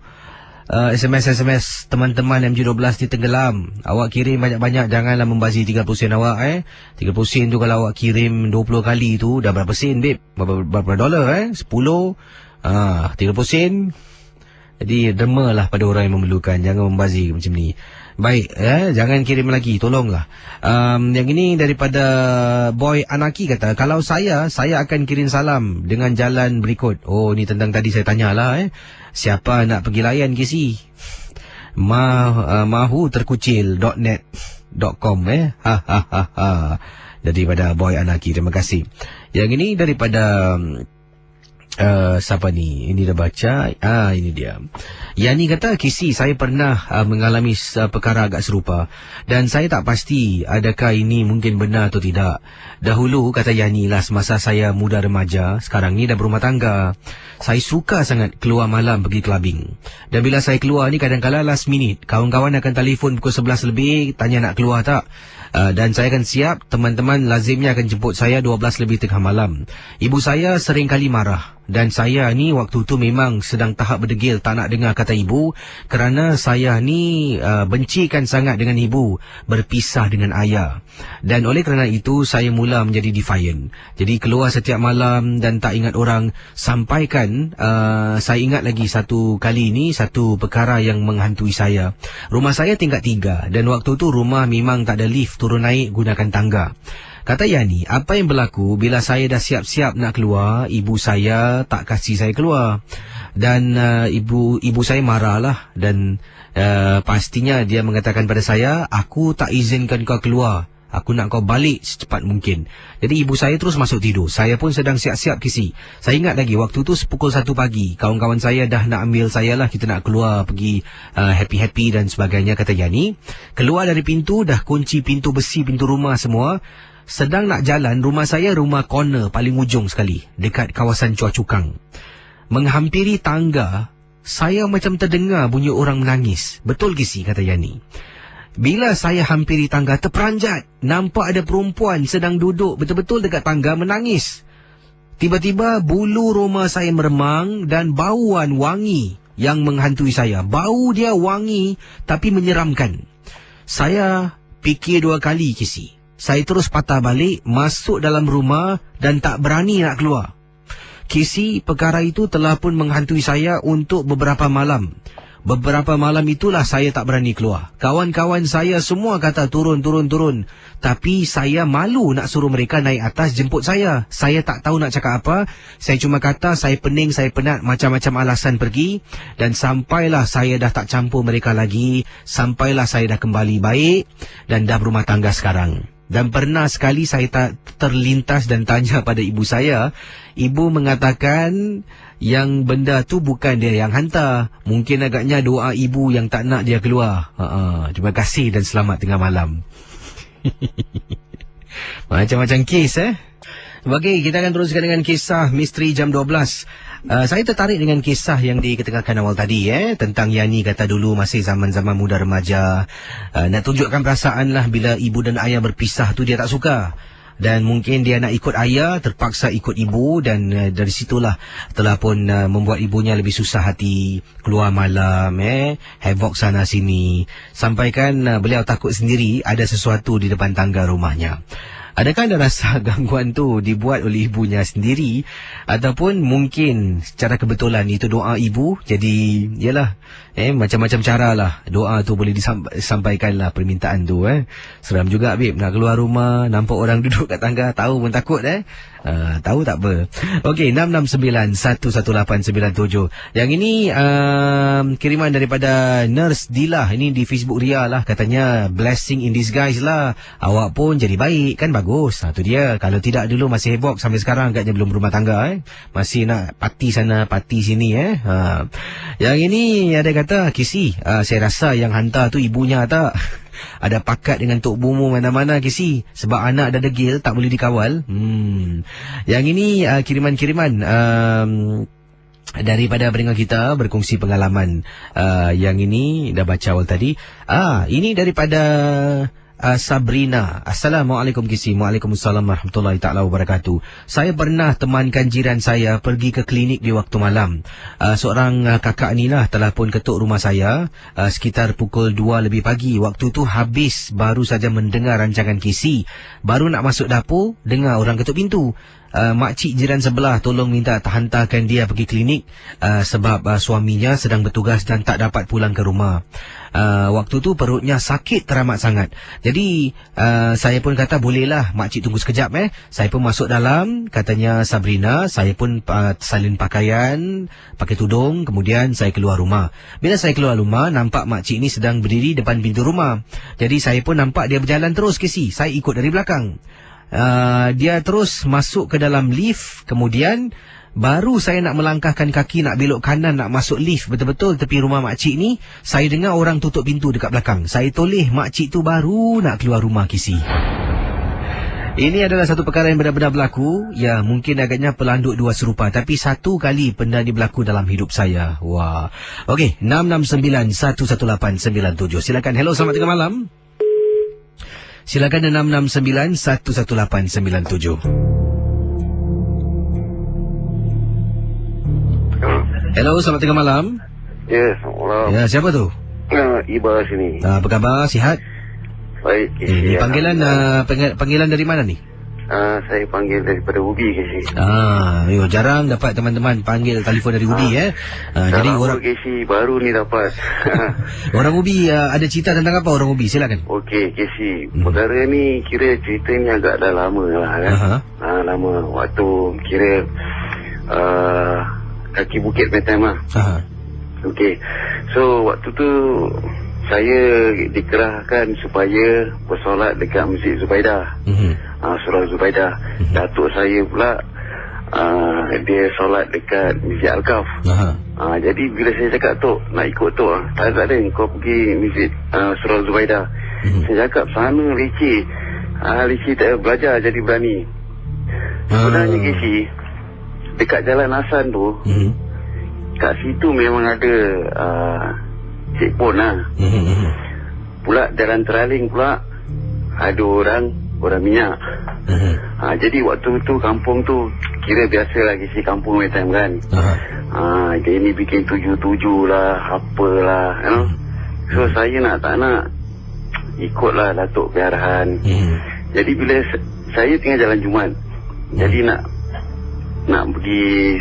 B: SMS teman-teman MG12 ni tenggelam. Awak kirim banyak-banyak, janganlah membazir 30 sen awak 30 sen tu kalau awak kirim 20 kali tu dah berapa sen babe? Berapa dolar 10 30 sen. Jadi dermalah pada orang yang memerlukan, jangan membazir macam ni. Baik, jangan kirim lagi, tolonglah. Yang ini daripada Boy Anaki kata, kalau saya akan kirim salam dengan jalan berikut. Oh, ni tentang tadi saya tanyalah siapa nak pergi layan KC? mahuterkucil.net.com daripada Boy Anaki, terima kasih. Yang ini daripada siapa ni? Ini dah baca. Ini dia. Yani kata, Kisi, saya pernah mengalami perkara agak serupa dan saya tak pasti adakah ini mungkin benar atau tidak. Dahulu, kata Yani lah, semasa saya muda remaja, sekarang ni dah berumah tangga, saya suka sangat keluar malam pergi clubbing. Dan bila saya keluar ni kadang-kadang last minute, kawan-kawan akan telefon pukul 11 lebih tanya nak keluar tak. Dan saya akan siap. Teman-teman lazimnya akan jemput saya 12 lebih tengah malam. Ibu saya sering kali marah dan saya ni waktu tu memang sedang tahap berdegil, tak nak dengar kata ibu, kerana saya ni bencikan sangat dengan ibu, berpisah dengan ayah. Dan oleh kerana itu saya mula menjadi defiant. Jadi keluar setiap malam dan tak ingat orang. Sampaikan saya ingat lagi satu kali ni, satu perkara yang menghantui saya. Rumah saya tingkat 3 dan waktu tu rumah memang tak ada lift, turun naik gunakan tangga. Kata Yani, apa yang berlaku bila saya dah siap-siap nak keluar, ibu saya tak kasih saya keluar. Dan ibu saya marahlah dan pastinya dia mengatakan pada saya, aku tak izinkan kau keluar Aku nak kau balik secepat mungkin. Jadi ibu saya terus masuk tidur. Saya pun sedang siap-siap kisi. Saya ingat lagi waktu tu pukul 1 pagi. Kawan-kawan saya dah nak ambil saya lah. Kita nak keluar pergi happy-happy dan sebagainya, kata Yani. Keluar dari pintu, dah kunci pintu besi, pintu rumah semua. Sedang nak jalan, rumah saya rumah corner paling ujung sekali, dekat kawasan Chua Chu Kang. Menghampiri tangga, saya macam terdengar bunyi orang menangis. Betul kisi, kata Yani. Bila saya hampiri tangga, terperanjat. Nampak ada perempuan sedang duduk betul-betul dekat tangga menangis. Tiba-tiba bulu roma saya meremang dan bauan wangi yang menghantui saya. Bau dia wangi tapi menyeramkan. Saya fikir 2 kali kisi. Saya terus patah balik, masuk dalam rumah dan tak berani nak keluar. Kisi, perkara itu telah pun menghantui saya untuk beberapa malam. Beberapa malam itulah saya tak berani keluar. Kawan-kawan saya semua kata turun. Tapi saya malu nak suruh mereka naik atas jemput saya. Saya tak tahu nak cakap apa. Saya cuma kata saya pening, saya penat, macam-macam alasan pergi. Dan sampailah saya dah tak campur mereka lagi. Sampailah saya dah kembali baik dan dah berumah tangga sekarang. Dan pernah sekali saya terlintas dan tanya pada ibu saya. Ibu mengatakan yang benda tu bukan dia yang hantar. Mungkin agaknya doa ibu yang tak nak dia keluar. Terima kasih dan selamat tengah malam. Macam-macam kes Okey, kita akan teruskan dengan kisah misteri jam 12. Saya tertarik dengan kisah yang diketengahkan awal tadi tentang Yani kata dulu masih zaman-zaman muda remaja, nak tunjukkan perasaan lah bila ibu dan ayah berpisah tu dia tak suka. Dan mungkin dia nak ikut ayah, terpaksa ikut ibu. Dan dari situlah telah pun membuat ibunya lebih susah hati. Keluar malam, havoc sana sini. Sampaikan beliau takut sendiri ada sesuatu di depan tangga rumahnya. Adakah ada rasa gangguan tu dibuat oleh ibunya sendiri? Ataupun mungkin secara kebetulan itu doa ibu. Jadi, yalah, macam-macam cara lah. Doa tu boleh disampaikan lah permintaan tu. Seram juga, Bib. Nak keluar rumah, nampak orang duduk kat tangga, tahu pun takut. Tahu tak apa. Okey, 669-11897. Yang ini kiriman daripada Nurse Dila. Ini di Facebook Ria lah. Katanya, blessing in disguise lah. Awak pun jadi baik, kan bagus. Tu dia. Kalau tidak dulu masih heboh sampai sekarang agaknya belum berumah tangga. Masih nak parti sana, parti sini. Yang ini ada kata, Kisi, saya rasa yang hantar tu ibunya tak? Ada pakat dengan Tok Bumu mana-mana Kisi. Sebab anak dah degil, tak boleh dikawal. Yang ini kiriman-kiriman daripada pendengar kita berkongsi pengalaman. Yang ini dah baca awal tadi. Ini daripada Sabrina. Assalamualaikum Kisi. Waalaikumsalam warahmatullahi ta'ala wabarakatuh. Saya pernah temankan jiran saya pergi ke klinik di waktu malam. Seorang kakak ni lah telah pun ketuk rumah saya sekitar pukul 2 lebih pagi. Waktu tu habis baru saja mendengar rancangan Kisi. Baru nak masuk dapur, dengar orang ketuk pintu. Makcik jiran sebelah tolong minta hantarkan dia pergi klinik sebab suaminya sedang bertugas dan tak dapat pulang ke rumah. Waktu tu perutnya sakit teramat sangat. Jadi saya pun kata bolehlah makcik tunggu sekejap. Saya pun masuk dalam, katanya Sabrina. Saya pun salin pakaian, pakai tudung, kemudian saya keluar rumah. Bila saya keluar rumah, nampak makcik ni sedang berdiri depan pintu rumah. Jadi saya pun nampak dia berjalan terus Kisi. Saya ikut dari belakang. Dia terus masuk ke dalam lift. Kemudian baru saya nak melangkahkan kaki nak belok kanan nak masuk lift betul-betul tepi rumah makcik ni, saya dengar orang tutup pintu dekat belakang. Saya toleh makcik tu baru nak keluar rumah Kisi. Ini adalah satu perkara yang benar-benar berlaku. Ya, mungkin agaknya pelanduk dua serupa, tapi satu kali benda ni berlaku dalam hidup saya. Wah. Okey, 669-11897. Silakan. Hello, selamat tengah malam. Silakan 669-11897. Hello, selamat tengah malam.
K: Ya, selamat malam.
B: Ya, siapa tu?
K: Iba sini.
B: Apa khabar? Sihat?
K: Baik.
B: Ini panggilan dari mana ni?
K: Saya panggil daripada Ubi, Kesi.
B: Jarang dapat teman-teman panggil telefon dari Ubi. Jadi orang
K: Kesi baru ni dapat.
B: Orang Ubi ada cerita tentang apa orang Ubi? Silakan.
K: Okey, Kesi. Perkara ni kira cerita ni agak dah lama lah kan. Lama. Waktu kira kaki bukit Metem lah. Okey. So waktu tu saya dikerahkan supaya bersolat dekat Masjid Zubaidah. Surau Zubaidah. Datuk saya pula dia solat dekat Masjid Al-Kaf. Jadi bila saya cakap Tok nak ikut Tok, tak ada kau pergi Masjid Surau Zubaidah. Saya cakap sana leceh. Leceh tak belajar jadi berani. Sebenarnya Kesi, dekat Jalan Hasan tu, kat situ memang ada checkpoint lah. Pula Jalan Teraling pula ada orang minyak. Jadi waktu tu kampung tu kira biasa lah Kesi, kampung main time kan. Dia ni bikin 7-7 lah, apalah, you know? So saya tak nak ikutlah Datuk ke arahan. Jadi bila saya tinggal Jalan Jumat, jadi nak pergi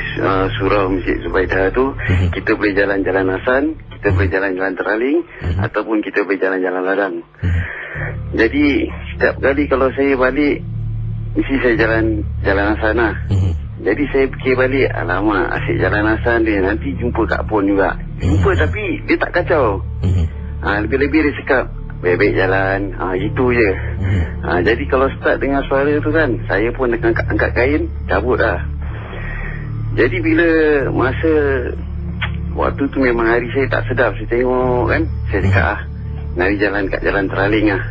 K: surau Masjid Zubaidah tu, kita boleh jalan-jalan Hasan, kita boleh jalan-jalan Teraling, ataupun kita boleh jalan-jalan Ladang. Jadi setiap kali kalau saya balik, mesti saya jalan Hasan lah. Jadi saya fikir balik, alamak asyik jalan Hasan dia, nanti jumpa Kak Pon juga. Jumpa tapi dia tak kacau. Lebih-lebih dia cakap baik-baik jalan, itu je. Jadi kalau start dengan suara tu kan, saya pun angkat kain, cabut lah. Jadi bila masa waktu tu memang hari saya tak sedap, saya tengok kan, saya cakap nari jalan kat Jalan Teraling lah.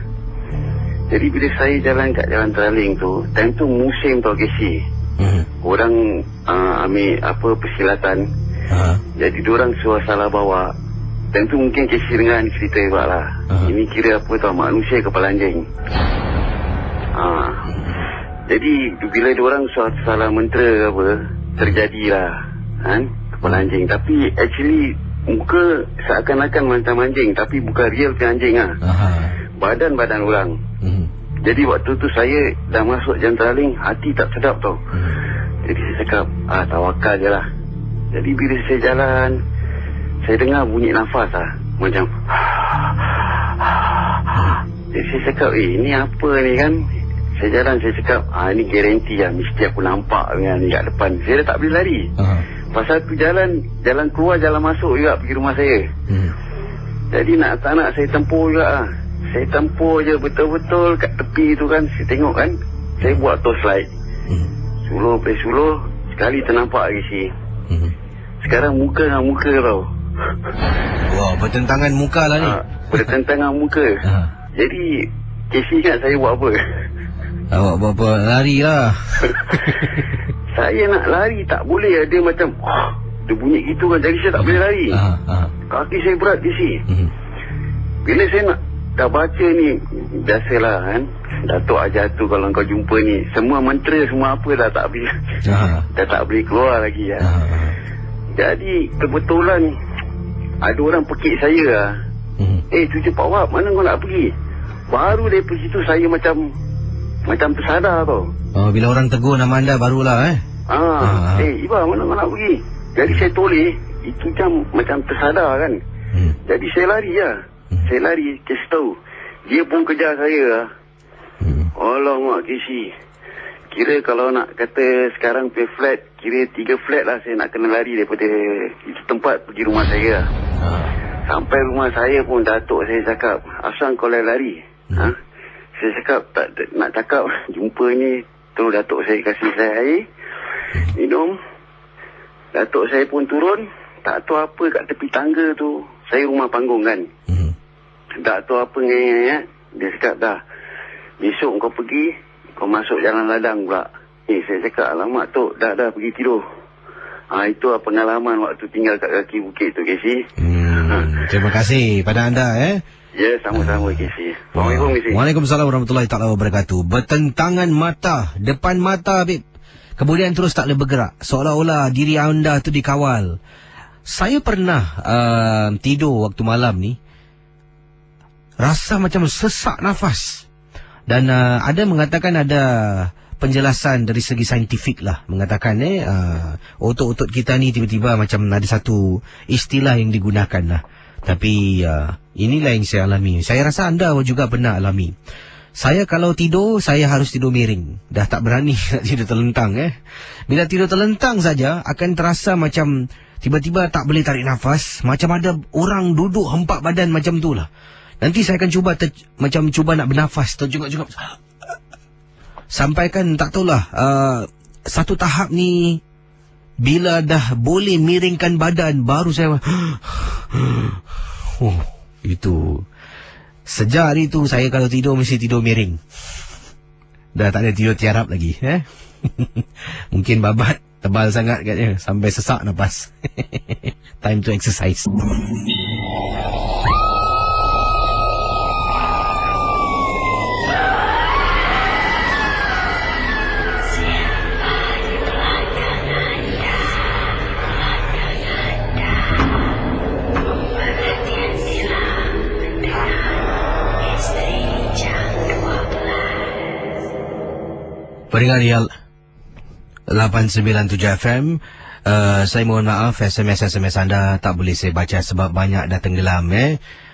K: Jadi bila saya jalan kat Jalan Teraling tu, time tu musim tau Kesi. Orang ambil persilatan. Jadi diorang suruh salah bawa. Dan tu mungkin Kesi dengan cerita hebat lah. Ini kira apa tau, manusia kepala anjing. Jadi bila diorang salah mentera apa, terjadilah kan, kepala anjing. Tapi actually muka seakan-akan macam anjing, tapi bukan real ke anjing lah. Badan orang. Jadi waktu tu saya dah masuk Jalan Teraling, hati tak sedap tau. Jadi saya cakap tawakal je lah. Jadi bila saya jalan, saya dengar bunyi nafas lah, macam jadi saya cakap, ni apa ni kan. Saya jalan, saya cakap, ni garanti lah, mesti aku nampak dengan ni kat depan. Saya dah tak boleh lari. Pasal tu jalan keluar, jalan masuk juga pergi rumah saya. Jadi tak nak saya tempuh juga lah. Saya tempuh je betul-betul kat tepi tu kan. Saya tengok kan, saya buat torchlight. Suluh pergi suluh, sekali ternampak lagi si. Sekarang muka dengan muka tau.
B: Wah, bertentangan muka lah ni.
K: Bertentangan muka. Jadi Kesi kan saya buat apa?
B: Awak buat apa? Lari lah.
K: Saya nak lari tak boleh. Dia macam dia bunyi gitu kan. Jadi saya tak boleh lari. Kaki saya berat Kesi. Bila saya nak dah baca ni, biasalah kan, Datuk ajar tu kalau kau jumpa ni, semua mentera semua apa dah tak boleh dah tak boleh keluar lagi ya. Jadi kebetulan ada orang pekik saya lah. Cucu Pak Wap, mana kau nak pergi? Baru daripada situ saya macam tersadar tau.
B: Bila orang tegur nama anda barulah
K: Iba, mana kau nak pergi? Jadi saya toleh, itu macam tersadar kan. Jadi saya lari lah. Saya lari, Kesi tahu. Dia pun kejar saya lah. Alamak Kesi, kira kalau nak kata sekarang pay flat, kira 3 flat lah saya nak kena lari daripada itu tempat pergi rumah saya lah. Sampai rumah saya pun Datuk saya cakap, asal kau lari? Saya cakap tak nak cakap, jumpa ni terus Datuk saya kasih saya air minum. Datuk saya pun turun, tak tahu apa kat tepi tangga tu. Saya rumah panggung kan. Tak tahu apa ngayat. Dia cakap dah, besok kau pergi, kau masuk Jalan Ladang pula. Saya cakap, alamak Tok, dah pergi tidur. Itu pengalaman waktu tinggal kat kaki bukit tu Kesi.
B: Terima kasih pada anda
K: Ya, sama-sama Kesi. Assalamualaikum Kesi.
B: Waalaikumsalam warahmatullahi taala wabarakatuh. Bertentangan mata, depan mata Habib. Kemudian terus tak boleh bergerak, seolah-olah diri anda tu dikawal. Saya pernah tidur waktu malam ni, rasa macam sesak nafas. Dan ada mengatakan ada penjelasan dari segi saintifik lah, mengatakan otot-otot kita ni tiba-tiba macam ada satu istilah yang digunakan lah. Tapi inilah yang saya alami. Saya rasa anda juga pernah alami. Saya kalau tidur, saya harus tidur miring. Dah tak berani nak tidur terlentang Bila tidur terlentang saja akan terasa macam Tiba-tiba tak boleh tarik nafas, macam ada orang duduk hempak badan macam tu lah. Nanti saya akan cuba macam cuba nak bernafas, terjungak-jungak. Sampai kan tak tahulah, satu tahap ni bila dah boleh miringkan badan, baru saya itu. Sejak hari tu saya kalau tidur mesti tidur miring. Dah tak ada tidur tiarap lagi. Mungkin babat tebal sangat katnya, sampai sesak nafas. Time to exercise. Pendengar Rial 897 FM, saya mohon maaf, SMS anda tak boleh saya baca sebab banyak dah tenggelam.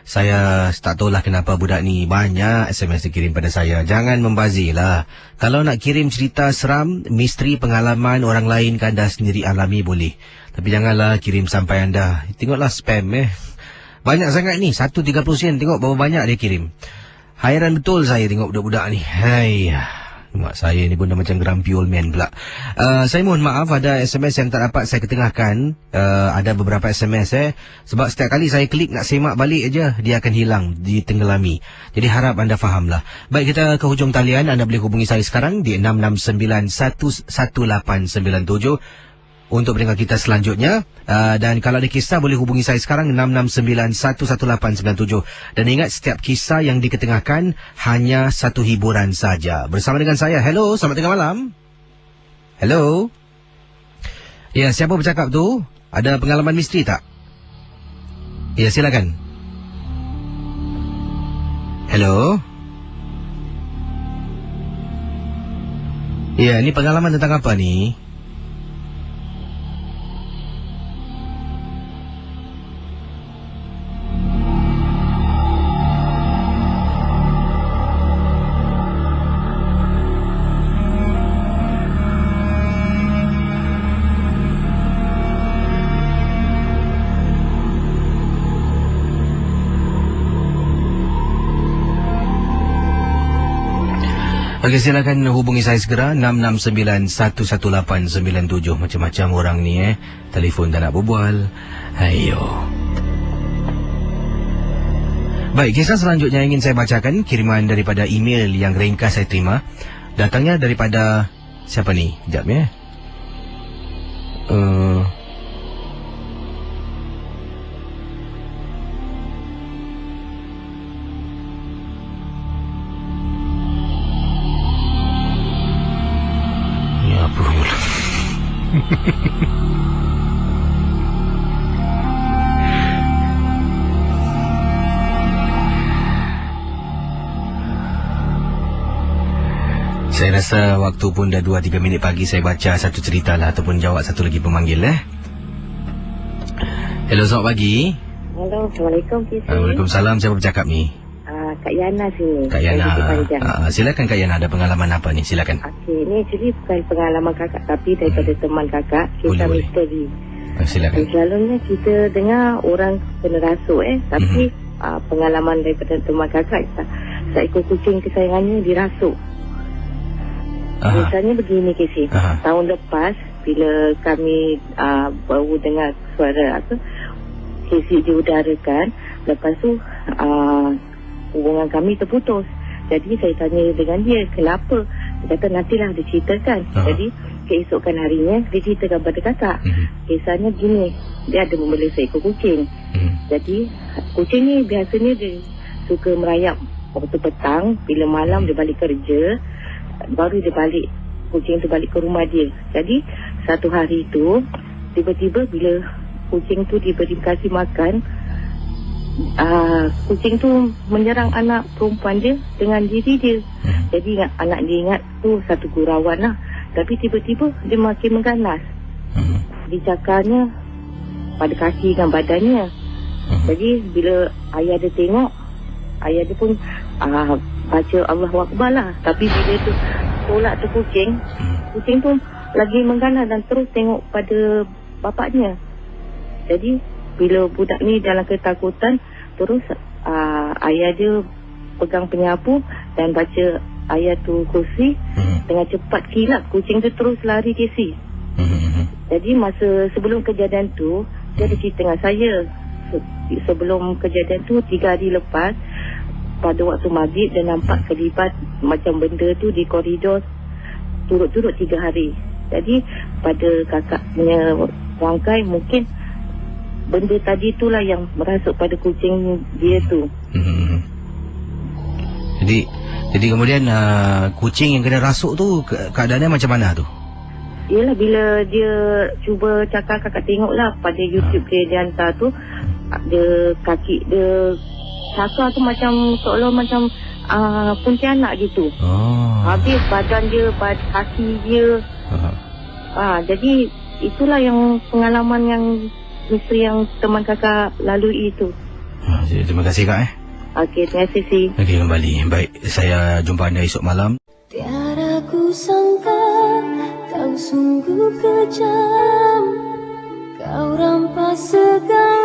B: Saya tak tahulah kenapa budak ni banyak SMS dikirim pada saya. Jangan membazir lah. Kalau nak kirim cerita seram, misteri, pengalaman orang lain kan dah sendiri alami boleh. Tapi janganlah kirim sampai anda. Tengoklah spam banyak sangat ni, 1.30 sen. Tengok berapa banyak dia kirim. Hairan betul saya tengok budak-budak ni. Hai, mak saya ni pun dah macam grumpy old man pula. Saya mohon maaf ada SMS yang tak dapat saya ketengahkan. Ada beberapa SMS sebab setiap kali saya klik nak semak balik aja, dia akan hilang, ditenggelami. Jadi harap anda fahamlah. Baik, kita ke hujung talian. Anda boleh hubungi saya sekarang di 669-11897 untuk pendengar kita selanjutnya. Dan kalau ada kisah boleh hubungi saya sekarang 669-11897. Dan ingat, setiap kisah yang diketengahkan hanya satu hiburan saja. Bersama dengan saya. Hello, selamat tengah malam. Hello. Ya, siapa bercakap tu? Ada pengalaman misteri tak? Ya, silakan. Hello. Ya, ini pengalaman tentang apa ni? Okey, silakan hubungi saya segera 669-11897. Macam-macam orang ni telefon tak nak berbual. Ayo. Baik, kisah selanjutnya ingin saya bacakan kiriman daripada email yang ringkas saya terima. Datangnya daripada siapa ni? Sekejap ya. Saya rasa waktu pun dah 2-3 minit pagi. Saya baca satu cerita lah, ataupun jawab satu lagi pemanggil. Hello, selamat pagi.
L: Hello, Assalamualaikum.
B: Waalaikumsalam. Siapa bercakap ni?
L: Kak Yana sini.
B: Kak Yana. Silakan Kak Yana, ada pengalaman apa ni? Silakan.
L: Okey, ni actually bukan pengalaman kakak, tapi daripada teman kakak. Kisah misteri.
B: Silakan.
L: Selalunya kita dengar orang kena rasuk tapi pengalaman daripada teman kakak, seekor kucing kesayangannya dirasuk. Misalnya begini, Casey. Tahun lepas bila kami baru dengar suara Casey diudarakan, lepas tu hubungan kami terputus. Jadi saya tanya dengan dia, kenapa? Dia kata nantilah dia ceritakan. Jadi keesokan harinya dia ceritakan pada kakak. Kisahnya begini, dia ada membela seekor kucing. Jadi kucing ni biasanya dia suka merayap waktu petang. Bila malam dia balik kerja, baru dia balik, kucing tu balik ke rumah dia. Jadi satu hari tu tiba-tiba bila kucing tu diberi kasih makan, kucing tu menyerang anak perempuan dia dengan diri dia. Jadi anak dia ingat tu satu gurauan lah. Tapi tiba-tiba dia makin mengganas. Dicakarnya pada kaki dan badannya. Jadi bila ayah dia tengok, ayah dia pun baca Allahu Akbar lah. Tapi bila tu tolak tu kucing tu lagi mengganas dan terus tengok pada bapaknya. Jadi bila budak ni dalam ketakutan, terus ayah dia pegang penyapu dan baca ayatul kursi. Dengan cepat kilat kucing tu terus lari Casey. Jadi masa sebelum kejadian tu, dia ada cerita dengan saya. Sebelum kejadian tu 3 hari lepas, pada waktu maghrib dia nampak kelibat macam benda tu di koridor turut-turut 3 hari. Jadi pada kakak punya wangkai, mungkin benda tadi itulah yang merasuk pada kucing dia tu.
B: Jadi kemudian kucing yang kena rasuk tu keadaannya macam mana tu?
L: Yelah, bila dia cuba cakap, kakak tengoklah pada YouTube dia hantar tu, dia kaki dia cakap tu macam seolah macam kuntilanak gitu. Habis badan dia, kaki dia. Jadi itulah yang pengalaman yang misteri yang teman kakak lalui itu.
B: Terima kasih Kak.
L: Okey, terima kasih Si.
B: Okey, kembali. Baik, saya jumpa anda esok malam.
A: Tiada ku sangka kau sungguh kejam, kau rampas segala